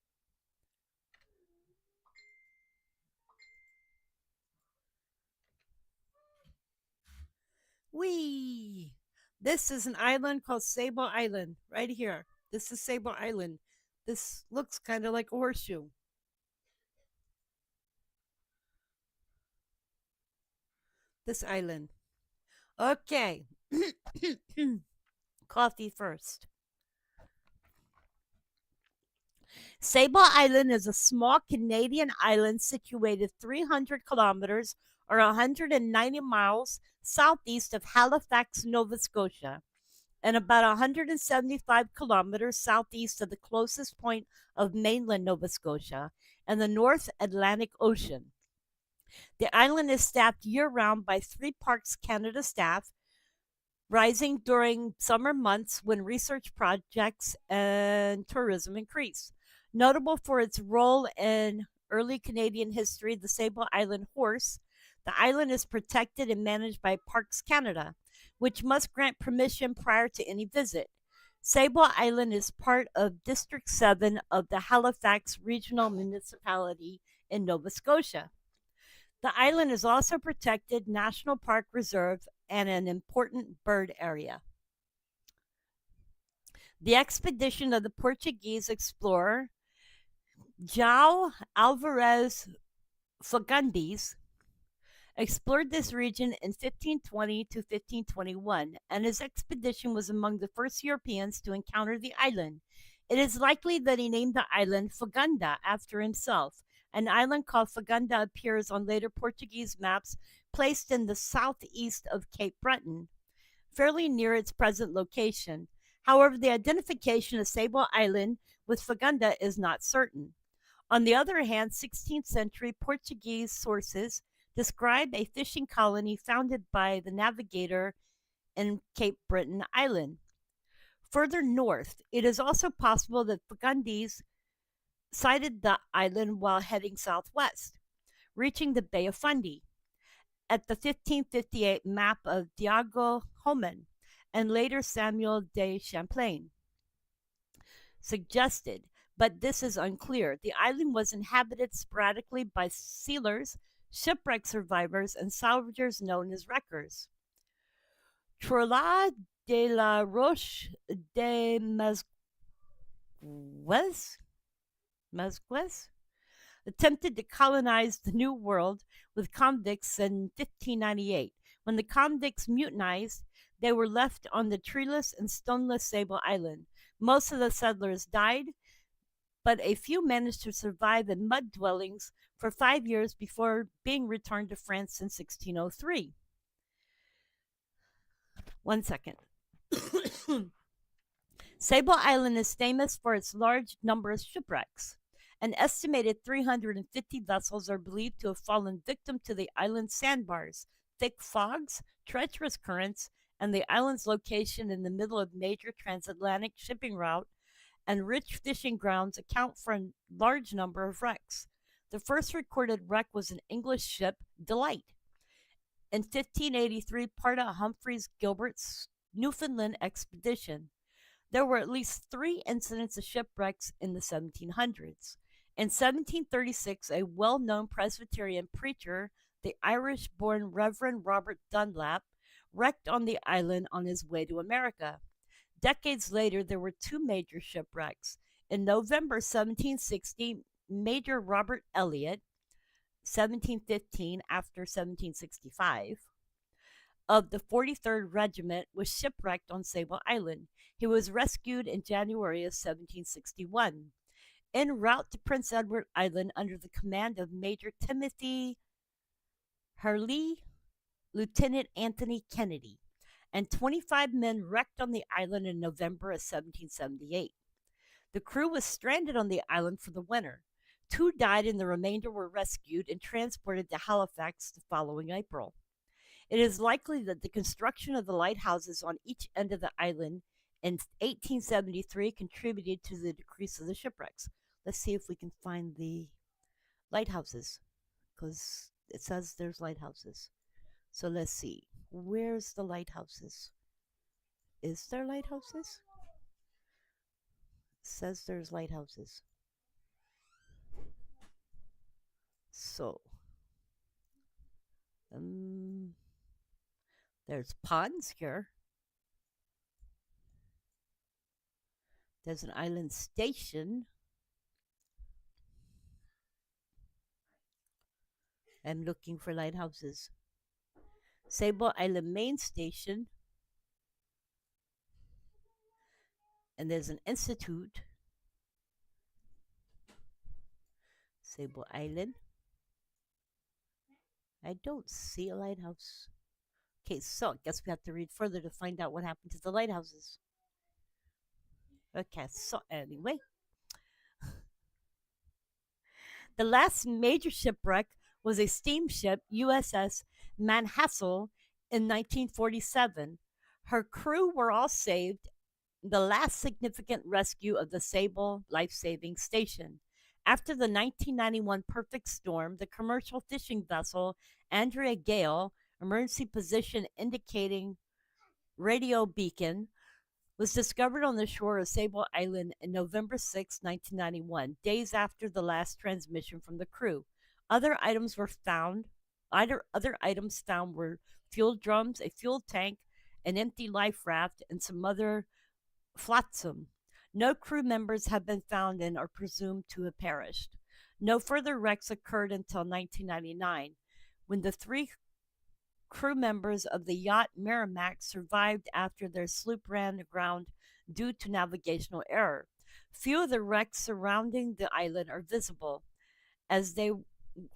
A: Whee! This is an island called Sable Island, right here. This is Sable Island. This looks kind of like a horseshoe. This island. Okay. Coffee first. Sable Island is a small Canadian island situated 300 kilometers or 190 miles southeast of Halifax, Nova Scotia, and about 175 kilometers southeast of the closest point of mainland Nova Scotia and the North Atlantic Ocean. The island is staffed year-round by 3 Parks Canada staff, rising during summer months when research projects and tourism increase. Notable for its role in early Canadian history, the Sable Island horse, the island is protected and managed by Parks Canada, which must grant permission prior to any visit. Sable Island is part of District 7 of the Halifax Regional Municipality in Nova Scotia. The island is also protected National Park Reserve and an important bird area. The expedition of the Portuguese explorer João Alvarez Fagundes explored this region in 1520 to 1521, and his expedition was among the first Europeans to encounter the island. It is likely that he named the island Fagunda after himself. An island called Fagunda appears on later Portuguese maps placed in the southeast of Cape Breton, fairly near its present location. However, the identification of Sable Island with Fagunda is not certain. On the other hand, 16th century Portuguese sources describe a fishing colony founded by the navigator in Cape Breton Island. Further north, it is also possible that Fagundes sighted the island while heading southwest, reaching the Bay of Fundy at the 1558 map of Diego Homan and later Samuel de Champlain suggested, but this is unclear. The island was inhabited sporadically by sealers, shipwreck survivors, and salvagers known as wreckers. Trola de la Roche de Mazquez attempted to colonize the New World with convicts in 1598. When the convicts mutinized, they were left on the treeless and stoneless Sable Island. Most of the settlers died, but a few managed to survive in mud dwellings for 5 years before being returned to France in 1603. 1 second. Sable Island is famous for its large number of shipwrecks. An estimated 350 vessels are believed to have fallen victim to the island's sandbars. Thick fogs, treacherous currents, and the island's location in the middle of major transatlantic shipping route and rich fishing grounds account for a large number of wrecks. The first recorded wreck was an English ship, Delight. In 1583, part of Humphreys Gilbert's Newfoundland expedition. There were at least 3 incidents of shipwrecks in the 1700s. In 1736, a well-known Presbyterian preacher, the Irish-born Reverend Robert Dunlap, wrecked on the island on his way to America. Decades later, there were 2 major shipwrecks. In November 1760, Major Robert Elliott, 1715 after 1765, of the 43rd Regiment was shipwrecked on Sable Island. He was rescued in January of 1761. En route to Prince Edward Island under the command of Major Timothy Hurley, Lieutenant Anthony Kennedy, and 25 men wrecked on the island in November of 1778. The crew was stranded on the island for the winter. 2 died and the remainder were rescued and transported to Halifax the following April. It is likely that the construction of the lighthouses on each end of the island in 1873 contributed to the decrease of the shipwrecks. Let's see if we can find the lighthouses, because it says there's lighthouses. So let's see. Where's the lighthouses? Is there lighthouses? It says there's lighthouses. So, there's ponds here. There's an island station. I'm looking for lighthouses. Sable Island Main Station. And there's an institute. Sable Island. I don't see a lighthouse. Okay, so I guess we have to read further to find out what happened to the lighthouses. Okay, so anyway. The last major shipwreck was a steamship, USS Manhassel, in 1947. Her crew were all saved, the last significant rescue of the Sable life-saving station. After the 1991 perfect storm, the commercial fishing vessel Andrea Gale, emergency position indicating radio beacon, was discovered on the shore of Sable Island on November 6, 1991, days after the last transmission from the crew. Other items found were fuel drums, a fuel tank, an empty life raft, and some other flotsam. No crew members have been found and are presumed to have perished. No further wrecks occurred until 1999, when the 3 crew members of the yacht Merrimack survived after their sloop ran aground due to navigational error. Few of the wrecks surrounding the island are visible, as they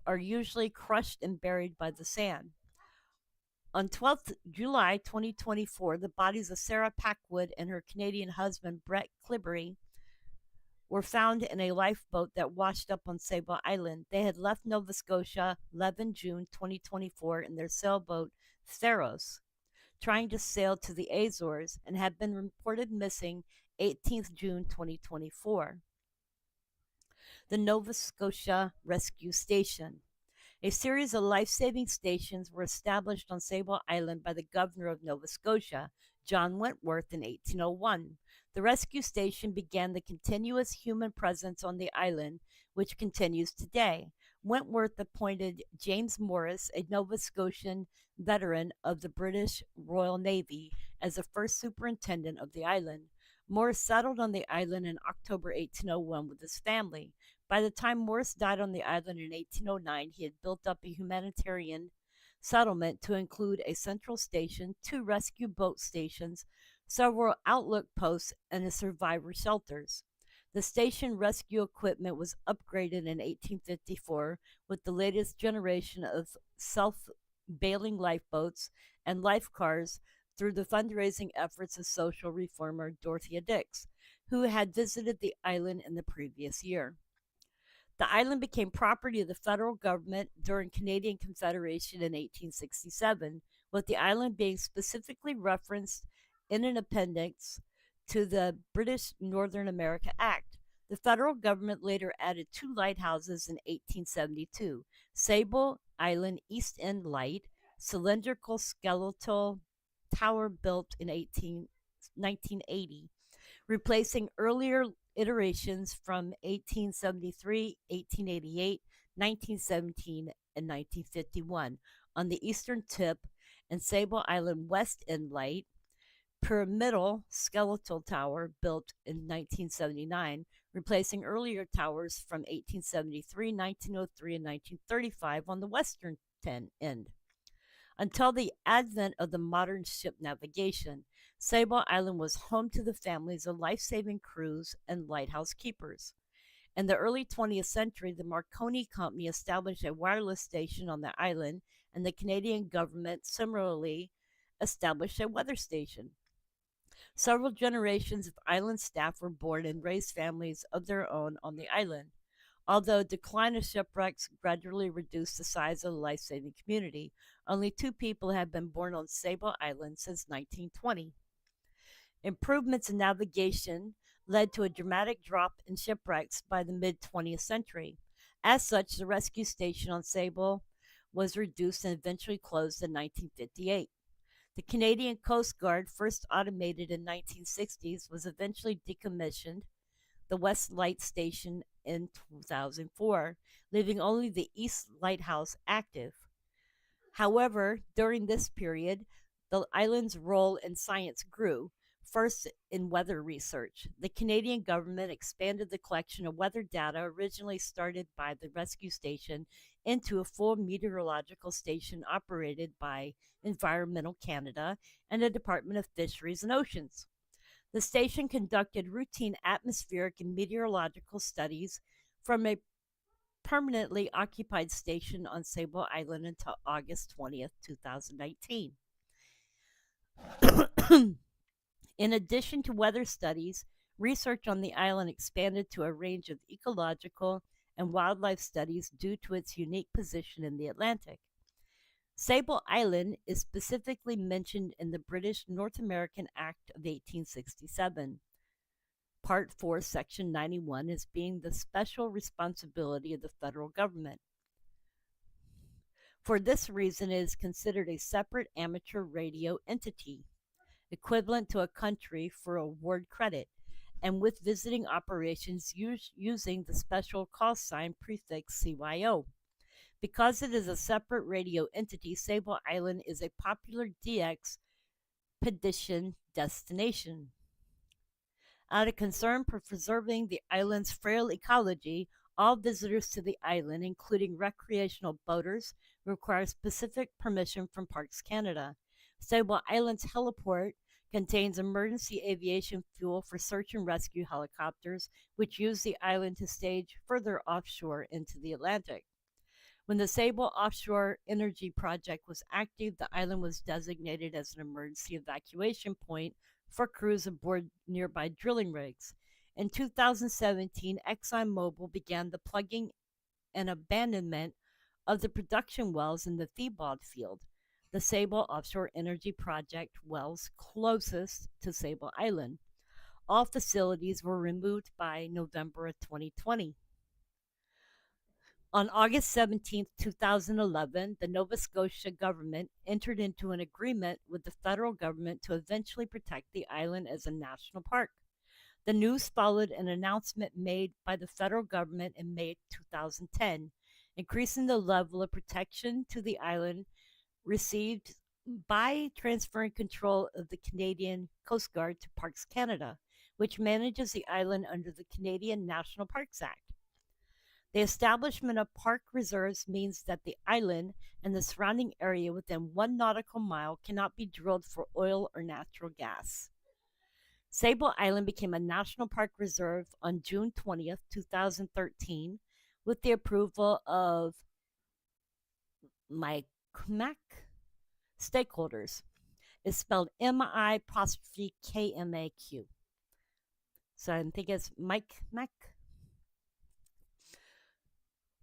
A: are usually crushed and buried by the sand. On 12th July 2024, the bodies of Sarah Packwood and her Canadian husband, Brett Clibbery, were found in a lifeboat that washed up on Sable Island. They had left Nova Scotia 11 June 2024 in their sailboat Theros, trying to sail to the Azores, and had been reported missing 18th June 2024. The Nova Scotia Rescue Station. A series of life-saving stations were established on Sable Island by the governor of Nova Scotia, John Wentworth, in 1801. The rescue station began the continuous human presence on the island, which continues today. Wentworth appointed James Morris, a Nova Scotian veteran of the British Royal Navy, as the first superintendent of the island. Morris settled on the island in October 1801 with his family. By the time Morris died on the island in 1809, he had built up a humanitarian settlement to include a central station, 2 rescue boat stations, several outlook posts, and a survivor shelters. The station rescue equipment was upgraded in 1854 with the latest generation of self-bailing lifeboats and life cars through the fundraising efforts of social reformer Dorothea Dix, who had visited the island in the previous year. The island became property of the federal government during Canadian Confederation in 1867, with the island being specifically referenced in an appendix to the British Northern America Act. The federal government later added 2 lighthouses in 1872, Sable Island East End Light, cylindrical skeletal tower built in 1980, replacing earlier iterations from 1873, 1888, 1917, and 1951 on the eastern tip, and Sable Island West End Light, pyramidal skeletal tower built in 1979, replacing earlier towers from 1873, 1903, and 1935 on the western end. Until the advent of the modern ship navigation, Sable Island was home to the families of life saving crews and lighthouse keepers. In the early 20th century, the Marconi Company established a wireless station on the island, and the Canadian government similarly established a weather station. Several generations of island staff were born and raised families of their own on the island. Although decline of shipwrecks gradually reduced the size of the life-saving community, only 2 people have been born on Sable Island since 1920. Improvements in navigation led to a dramatic drop in shipwrecks by the mid 20th century. As such, the rescue station on Sable was reduced and eventually closed in 1958. The Canadian Coast Guard, first automated in 1960s, was eventually decommissioned, the West Light Station in 2004, leaving only the East Lighthouse active. However, during this period, the island's role in science grew, first in weather research. The Canadian government expanded the collection of weather data originally started by the rescue station into a full meteorological station operated by Environmental Canada and the Department of Fisheries and Oceans. The station conducted routine atmospheric and meteorological studies from a permanently occupied station on Sable Island until August 20th, 2019. In addition to weather studies, research on the island expanded to a range of ecological and wildlife studies due to its unique position in the Atlantic. Sable Island is specifically mentioned in the British North American Act of 1867, Part 4, Section 91, as being the special responsibility of the federal government. For this reason, it is considered a separate amateur radio entity, equivalent to a country for award credit, and with visiting operations using the special call sign prefix CYO. Because it is a separate radio entity, Sable Island is a popular DX expedition destination. Out of concern for preserving the island's frail ecology, all visitors to the island, including recreational boaters, require specific permission from Parks Canada. Sable Island's heliport contains emergency aviation fuel for search and rescue helicopters, which use the island to stage further offshore into the Atlantic. When the Sable Offshore Energy Project was active, the island was designated as an emergency evacuation point for crews aboard nearby drilling rigs. In 2017, ExxonMobil began the plugging and abandonment of the production wells in the Theobald field, the Sable Offshore Energy Project wells closest to Sable Island. All facilities were removed by November of 2020. On August 17, 2011, the Nova Scotia government entered into an agreement with the federal government to eventually protect the island as a national park. The news followed an announcement made by the federal government in May 2010, increasing the level of protection to the island received by transferring control of the Canadian Coast Guard to Parks Canada, which manages the island under the Canadian National Parks Act. The establishment of park reserves means that the island and the surrounding area within 1 nautical mile cannot be drilled for oil or natural gas. Sable Island became a national park reserve on June 20th, 2013, with the approval of MICMAQ stakeholders. It's spelled MI'Kmaq. So I think it's MICMAQ.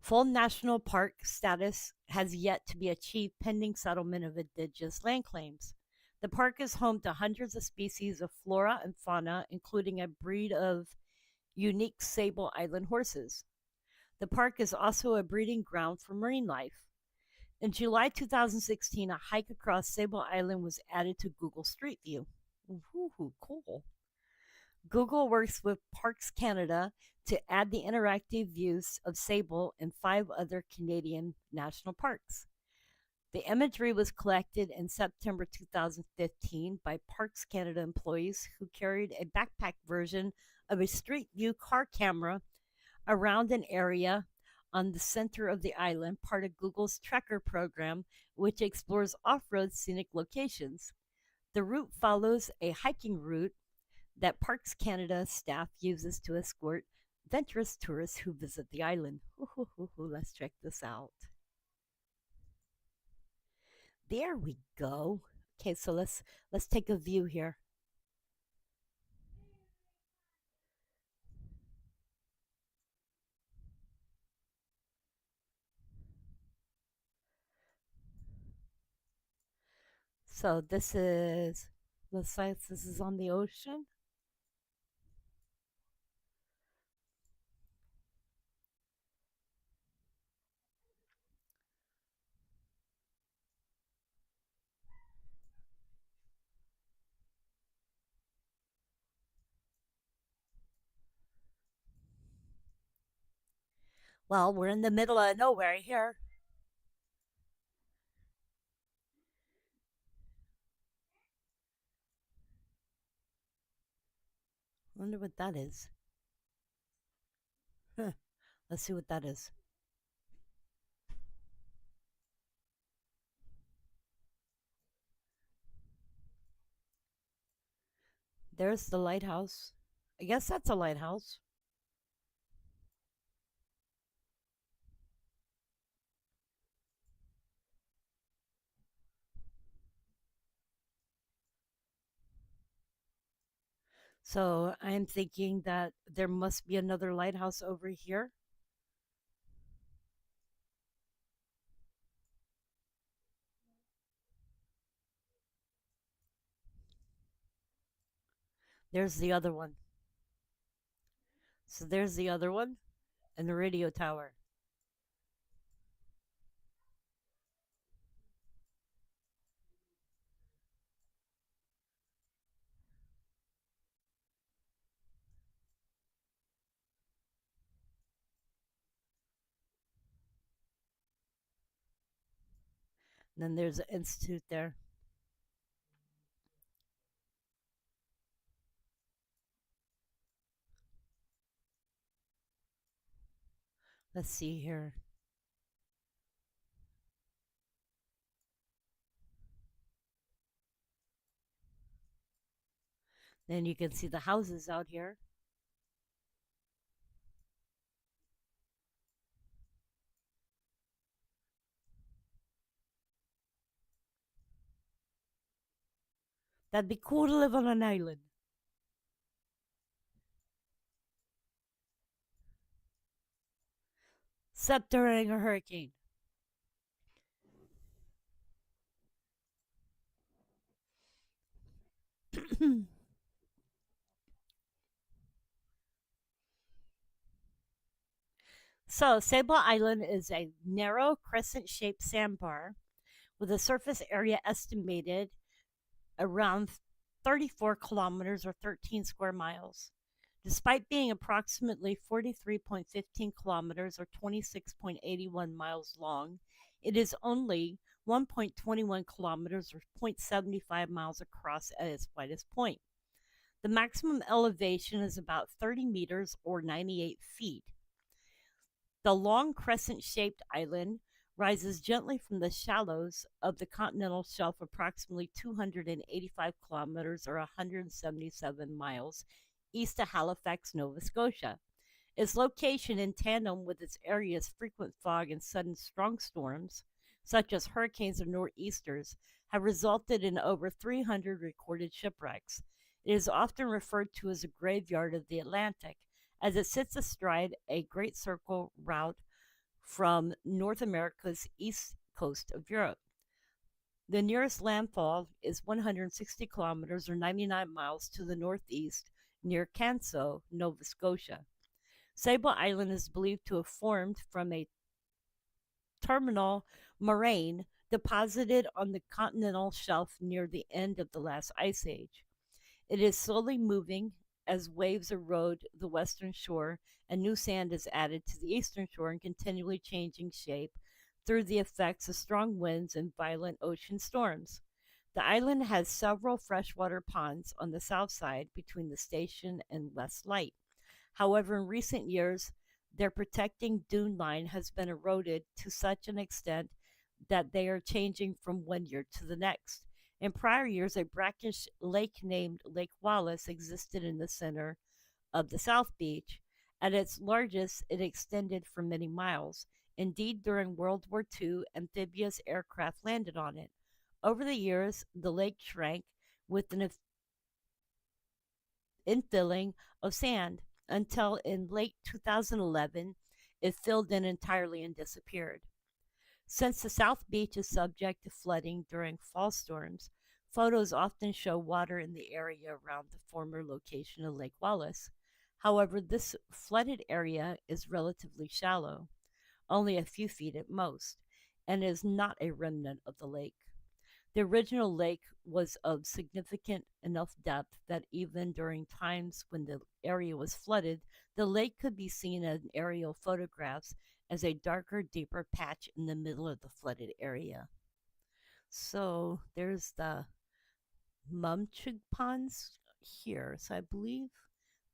A: Full national park status has yet to be achieved pending settlement of indigenous land claims. The park is home to hundreds of species of flora and fauna, including a breed of unique Sable Island horses. The park is also a breeding ground for marine life. In July 2016, a hike across Sable Island was added to Google Street View. Ooh, cool. Google works with Parks Canada to add the interactive views of Sable and 5 other Canadian national parks. The imagery was collected in September 2015 by Parks Canada employees who carried a backpack version of a street view car camera around an area on the center of the island, part of Google's Trekker program, which explores off road scenic locations. The route follows a hiking route that Parks Canada staff uses to escort adventurous tourists who visit the island. Let's check this out. There we go. Okay, so let's take a view here. So looks like this is on the ocean. Well, we're in the middle of nowhere here. Wonder what that is. Huh. Let's see what that is. There's the lighthouse. I guess that's a lighthouse. So I'm thinking that there must be another lighthouse over here. There's the other one. So there's the other one and the radio tower. And then there's an institute there. Let's see here. Then you can see the houses out here. That'd be cool to live on an island. Except during a hurricane. So, Sable Island is a narrow crescent shaped sandbar with a surface area estimated around 34 kilometers or 13 square miles. Despite being approximately 43.15 kilometers or 26.81 miles long, it is only 1.21 kilometers or 0.75 miles across at its widest point. The maximum elevation is about 30 meters or 98 feet. The long crescent shaped island rises gently from the shallows of the continental shelf approximately 285 kilometers or 177 miles east of Halifax, Nova Scotia. Its location, in tandem with its area's frequent fog and sudden strong storms, such as hurricanes or nor'easters, have resulted in over 300 recorded shipwrecks. It is often referred to as a graveyard of the Atlantic, as it sits astride a great circle route from North America's east coast of Europe. The nearest landfall is 160 kilometers or 99 miles to the northeast near Canso, Nova Scotia. Sable Island is believed to have formed from a terminal moraine deposited on the continental shelf near the end of the last ice age. It is slowly moving as waves erode the western shore and new sand is added to the eastern shore and continually changing shape through the effects of strong winds and violent ocean storms. The island has several freshwater ponds on the south side between the station and West Light. However, in recent years, their protecting dune line has been eroded to such an extent that they are changing from one year to the next. In prior years, a brackish lake named Lake Wallace existed in the center of the South Beach. At its largest, it extended for many miles. Indeed, during World War II, amphibious aircraft landed on it. Over the years, the lake shrank with an infilling of sand until in late 2011 it filled in entirely and disappeared. Since the South Beach is subject to flooding during fall storms, photos often show water in the area around the former location of Lake Wallace. However, this flooded area is relatively shallow, only a few feet at most, and is not a remnant of the lake. The original lake was of significant enough depth that even during times when the area was flooded, the lake could be seen in aerial photographs as a darker, deeper patch in the middle of the flooded area. So there's the Mumchug ponds here. So I believe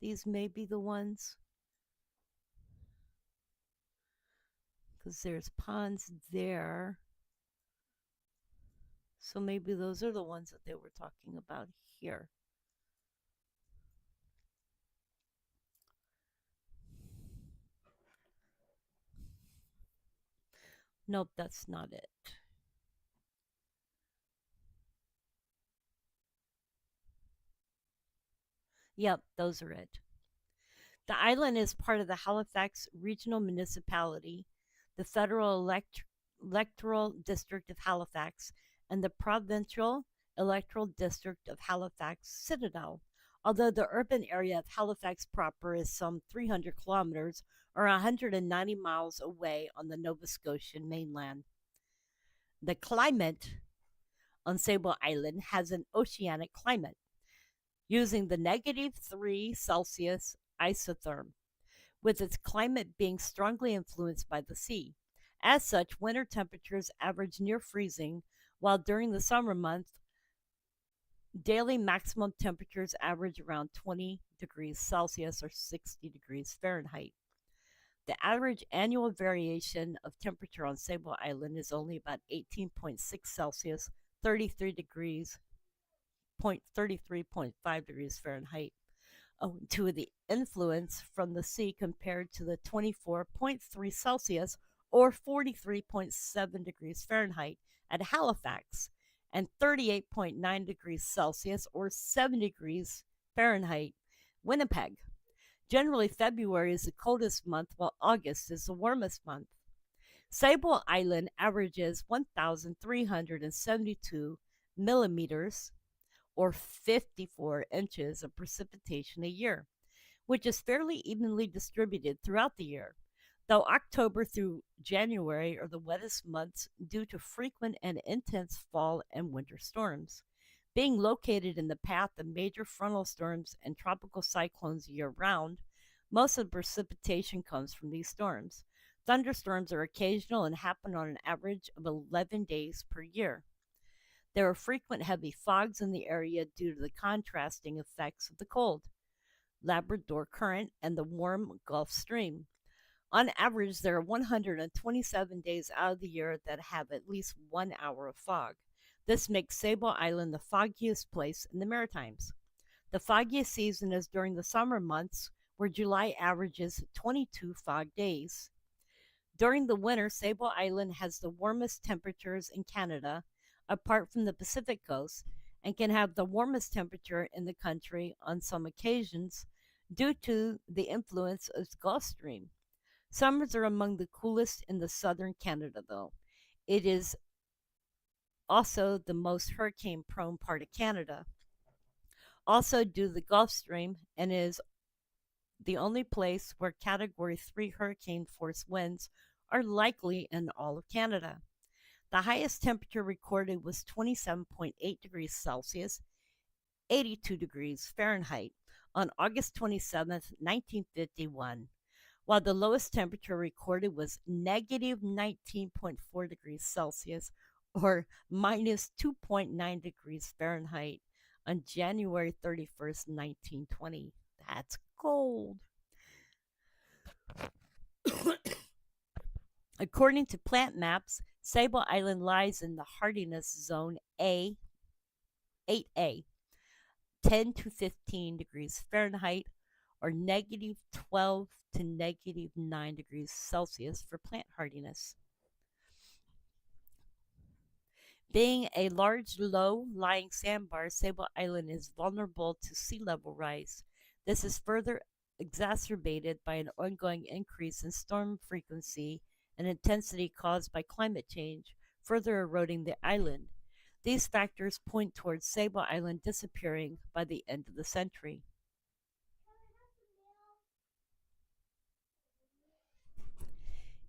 A: these may be the ones because there's ponds there. So maybe those are the ones that they were talking about here. Nope, that's not it. Yep, those are it. The island is part of the Halifax Regional Municipality, the Federal Electoral District of Halifax, and the Provincial Electoral District of Halifax Citadel. Although the urban area of Halifax proper is some 300 kilometers or 190 miles away on the Nova Scotian mainland. The climate on Sable Island has an oceanic climate using the -3 Celsius isotherm, with its climate being strongly influenced by the sea. As such, winter temperatures average near freezing, while during the summer months, daily maximum temperatures average around 20 degrees Celsius or 60 degrees Fahrenheit. The average annual variation of temperature on Sable Island is only about 18.6 Celsius, 33 degrees 33.5 degrees Fahrenheit, owing to the influence from the sea compared to the 24.3 Celsius or 43.7 degrees Fahrenheit at Halifax and 38.9 degrees Celsius or 7 degrees Fahrenheit, Winnipeg. Generally, February is the coldest month, while August is the warmest month. Sable Island averages 1,372 millimeters or 54 inches of precipitation a year, which is fairly evenly distributed throughout the year, though October through January are the wettest months due to frequent and intense fall and winter storms. Being located in the path of major frontal storms and tropical cyclones year round, most of the precipitation comes from these storms. Thunderstorms are occasional and happen on an average of 11 days per year. There are frequent heavy fogs in the area due to the contrasting effects of the cold Labrador Current and the warm Gulf Stream. On average, there are 127 days out of the year that have at least 1 hour of fog. This makes Sable Island the foggiest place in the Maritimes. The foggiest season is during the summer months, where July averages 22 fog days. During the winter, Sable Island has the warmest temperatures in Canada, apart from the Pacific coast, and can have the warmest temperature in the country on some occasions due to the influence of the Gulf Stream. Summers are among the coolest in the southern Canada, though. It is also the most hurricane prone part of Canada, also due to the Gulf Stream, and is the only place where Category 3 hurricane force winds are likely in all of Canada. The highest temperature recorded was 27.8 degrees Celsius, 82 degrees Fahrenheit, on August 27, 1951, while the lowest temperature recorded was negative 19.4 degrees Celsius, or minus 2.9 degrees Fahrenheit on January 31st, 1920. That's cold. According to plant maps, Sable Island lies in the hardiness zone A, 8A, 10 to 15 degrees Fahrenheit, or negative 12 to negative 9 degrees Celsius for plant hardiness. Being a large, low lying sandbar, Sable Island is vulnerable to sea level rise. This is further exacerbated by an ongoing increase in storm frequency and intensity caused by climate change, further eroding the island. These factors point towards Sable Island disappearing by the end of the century.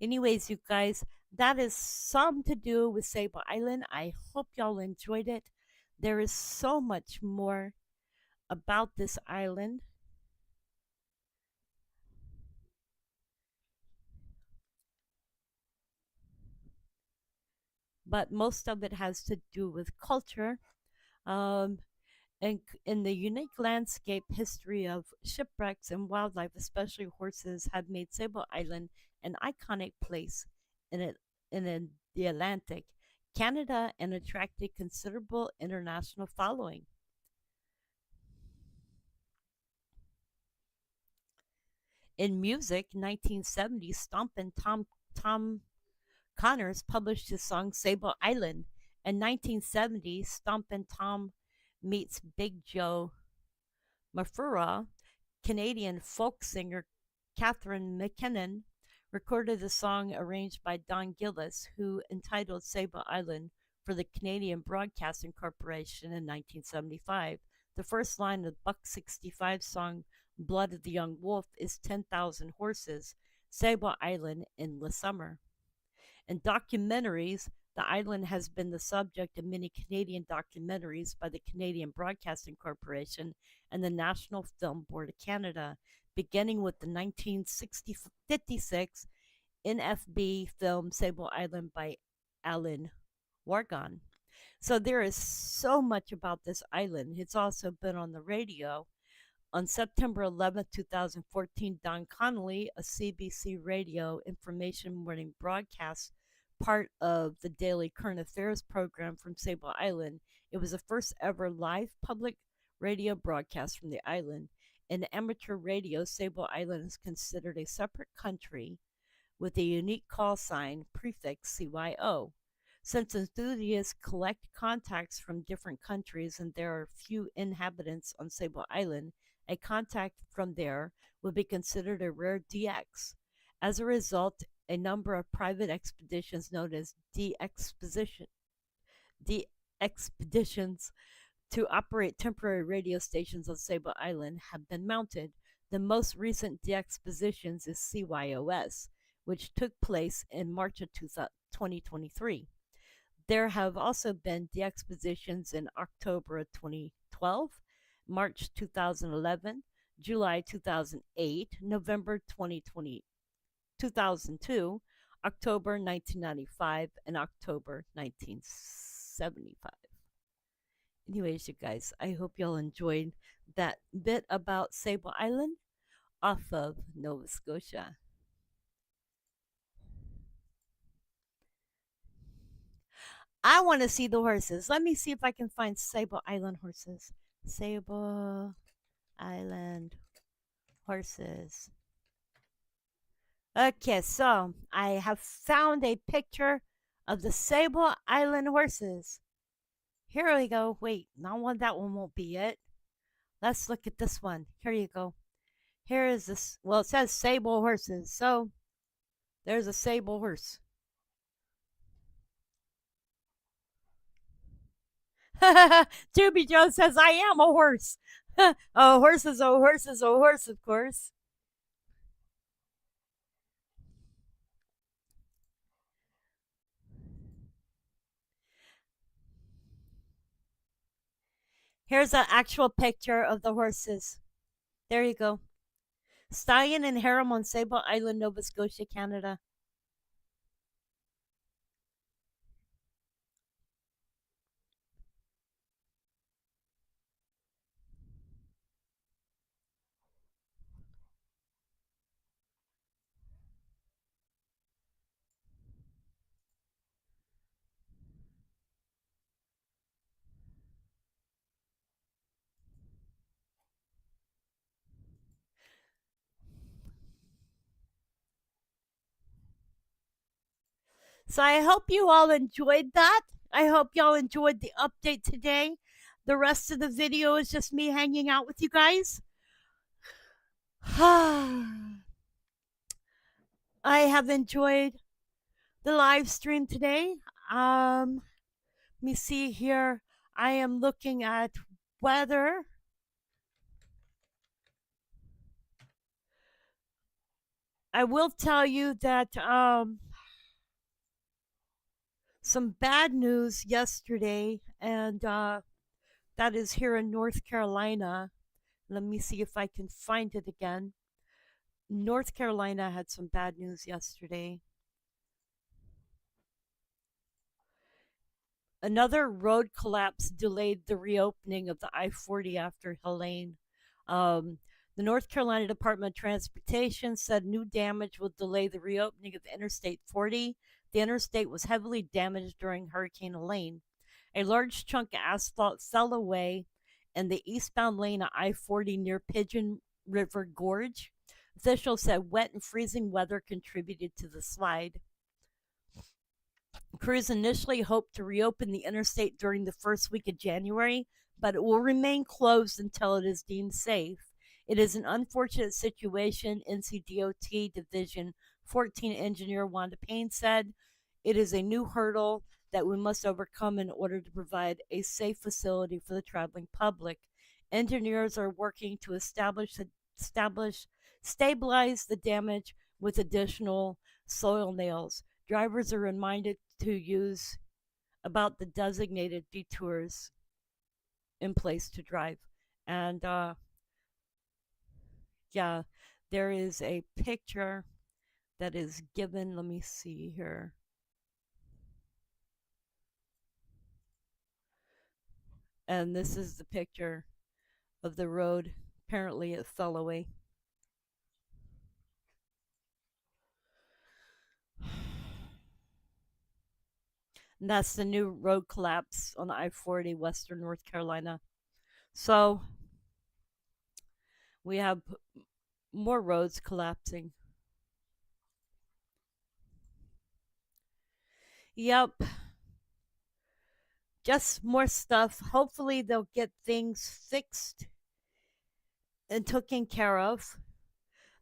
A: Anyways, you guys, that is some to do with Sable Island. I hope y'all enjoyed it. There is so much more about this island. But most of it has to do with culture. Um, and in the unique landscape history of shipwrecks and wildlife, especially horses, have made Sable Island an iconic place in it in the Atlantic, Canada, and attracted considerable international following. In music, 1970, Stompin' Tom Connors published his song Sable Island. In 1970, Stompin' Tom meets Big Joe Mafura. Canadian folk singer Catherine McKinnon recorded the song arranged by Don Gillis, who entitled Sable Island for the Canadian Broadcasting Corporation in 1975. The first line of Buck 65's song Blood of the Young Wolf is 10,000 horses, Sable Island in the summer. In documentaries, the island has been the subject of many Canadian documentaries by the Canadian Broadcasting Corporation and the National Film Board of Canada, beginning with the 1956 NFB film Sable Island by Alan Wargon. So there is so much about this island. It's also been on the radio. On September 11th, 2014, Don Connolly, a CBC radio information morning broadcast part of the daily current affairs program from Sable Island. It was the first ever live public radio broadcast from the island. In amateur radio, Sable Island is considered a separate country with a unique call sign prefix CYO. Since enthusiasts collect contacts from different countries and there are few inhabitants on Sable Island, a contact from there would be considered a rare DX. As a result, a number of private expeditions known as DXpeditions to operate temporary radio stations on Sable Island have been mounted. The most recent DXpeditions is CYOS, which took place in March of 2023. There have also been DXpeditions in October of 2012, March 2011, July 2008, November 2002, October 1995, and October 1975. Anyways, you guys, I hope y'all enjoyed that bit about Sable Island off of Nova Scotia. I want to see the horses. Let me see if I can find Sable Island horses. Sable Island horses. Okay, so I have found a picture of the Sable Island horses. Here we go. Wait, not one. That one won't be it. Let's look at this one. Here you go. Here is this. Well, it says Sable horses, so there's a sable horse. Juby Joe says, I am a horse. Oh, horses, oh, horses, oh, horse, of course. Here's an actual picture of the horses. There you go. Stallion and Harem on Sable Island, Nova Scotia, Canada. So I hope you all enjoyed that. I hope y'all enjoyed the update today. The rest of the video is just me hanging out with you guys. I have enjoyed the live stream today. Let me see here. I am looking at weather. I will tell you that some bad news yesterday, and that is here in North Carolina. Let me see if I can find it again. North Carolina had some bad news yesterday. Another road collapse delayed the reopening of the I-40 after Helene. Um, the North Carolina Department of Transportation said new damage will delay the reopening of Interstate 40. The interstate was heavily damaged during Hurricane Helene. A large chunk of asphalt fell away in the eastbound lane of I-40 near Pigeon River Gorge. Officials said wet and freezing weather contributed to the slide. Crews initially hoped to reopen the interstate during the first week of January, but it will remain closed until it is deemed safe. It is an unfortunate situation, NCDOT Division 14 engineer Wanda Payne said. It is a new hurdle that we must overcome in order to provide a safe facility for the traveling public. Engineers are working to stabilize the damage with additional soil nails. Drivers are reminded to use about the designated detours in place to drive. And yeah, there is a picture that is given. Let me see here. And this is the picture of the road. Apparently, it fell away. And that's the new road collapse on I-40, Western North Carolina. So we have more roads collapsing. Yep. Just more stuff. Hopefully, they'll get things fixed and taken care of.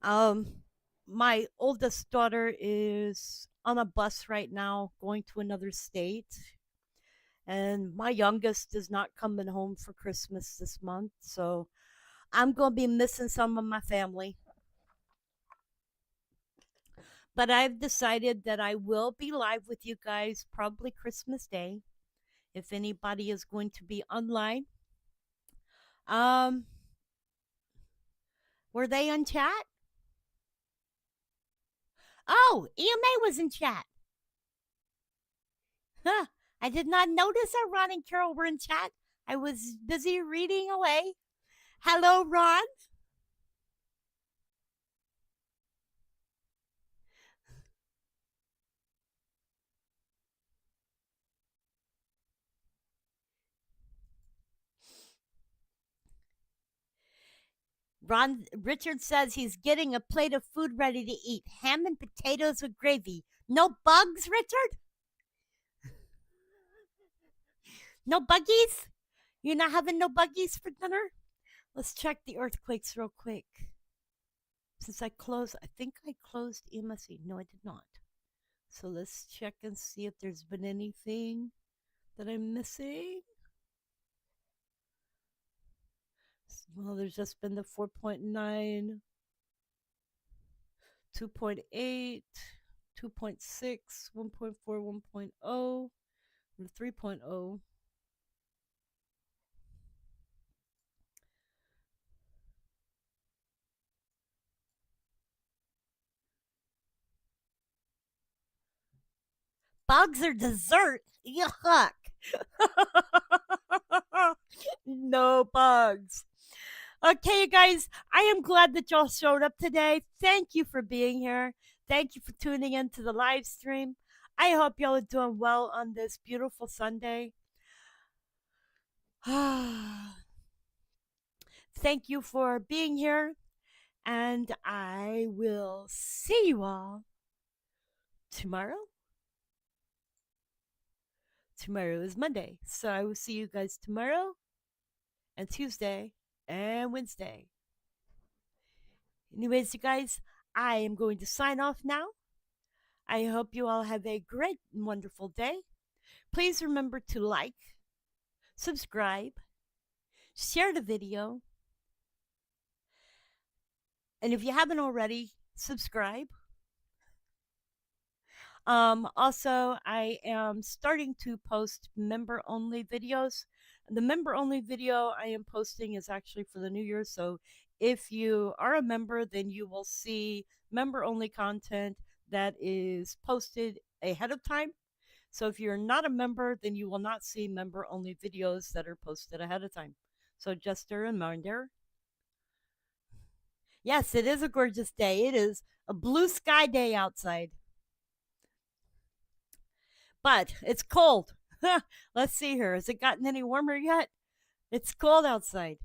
A: Um, my oldest daughter is on a bus right now going to another state. And my youngest is not coming home for Christmas this month. So I'm going to be missing some of my family. But I've decided that I will be live with you guys probably Christmas Day. If anybody is going to be online. Um, were they in chat? Oh, EMA was in chat. Huh. I did not notice that Ron and Carol were in chat. I was busy reading away. Hello, Ron. Ron Richard says he's getting a plate of food ready to eat. Ham and potatoes with gravy. No bugs, Richard? No buggies? You're not having no buggies for dinner? Let's check the earthquakes real quick. Since I think I closed EMSC. No, I did not. So let's check and see if there's been anything that I'm missing. Well, there's just been the 4.9, 2.8, 2.6, 1.4, 1.0, and 3.0. Bugs are dessert. Yuck. No bugs. Okay, you guys, I am glad that y'all showed up today. Thank you for being here. Thank you for tuning in to the live stream. I hope y'all are doing well on this beautiful Sunday. Thank you for being here, and I will see you all tomorrow tomorrow is Monday. So I will see you guys tomorrow and Tuesday and Wednesday. Anyways, you guys, I am going to sign off now. I hope you all have a great and wonderful day. Please remember to like, subscribe, share the video, and if you haven't already, subscribe. Also, I am starting to post member only videos. The member only video I am posting is actually for the new year. So if you are a member, then you will see member only content that is posted ahead of time. So if you're not a member, then you will not see member only videos that are posted ahead of time. So just a reminder. Yes, it is a gorgeous day. It is a blue sky day outside. But it's cold. Let's see here. Has it gotten any warmer yet? It's cold outside.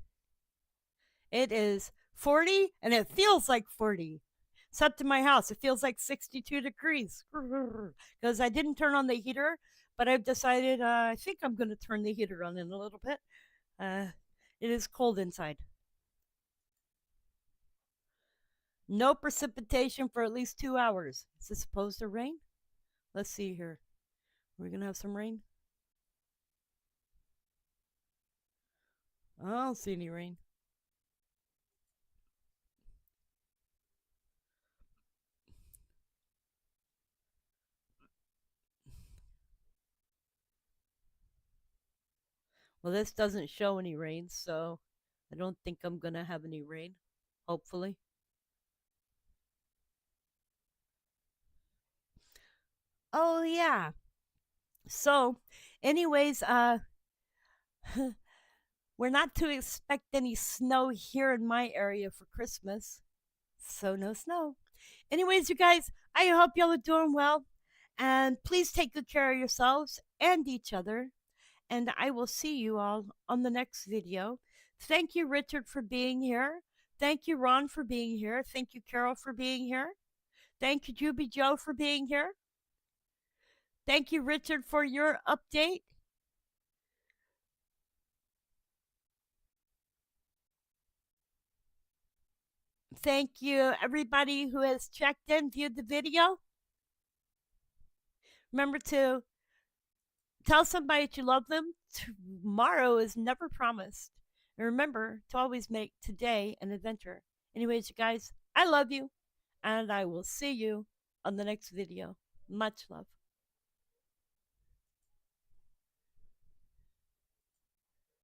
A: It is 40 and it feels like 40. It's up to my house. It feels like 62 degrees because I didn't turn on the heater, but I've decided I think I'm going to turn the heater on in a little bit. It is cold inside. No precipitation for at least 2 hours. Is it supposed to rain? Let's see here. We're going to have some rain. I don't see any rain. Well, this doesn't show any rain, so I don't think I'm going to have any rain, hopefully. Oh, yeah. So, anyways, we're not to expect any snow here in my area for Christmas. So, no snow. Anyways, you guys, I hope y'all are doing well. And please take good care of yourselves and each other. And I will see you all on the next video. Thank you, Richard, for being here. Thank you, Ron, for being here. Thank you, Carol, for being here. Thank you, Juby Joe, for being here. Thank you, Richard, for your update. Thank you, everybody who has checked in, viewed the video. Remember to tell somebody that you love them. Tomorrow is never promised. And remember to always make today an adventure. Anyways, you guys, I love you, and I will see you on the next video. Much love.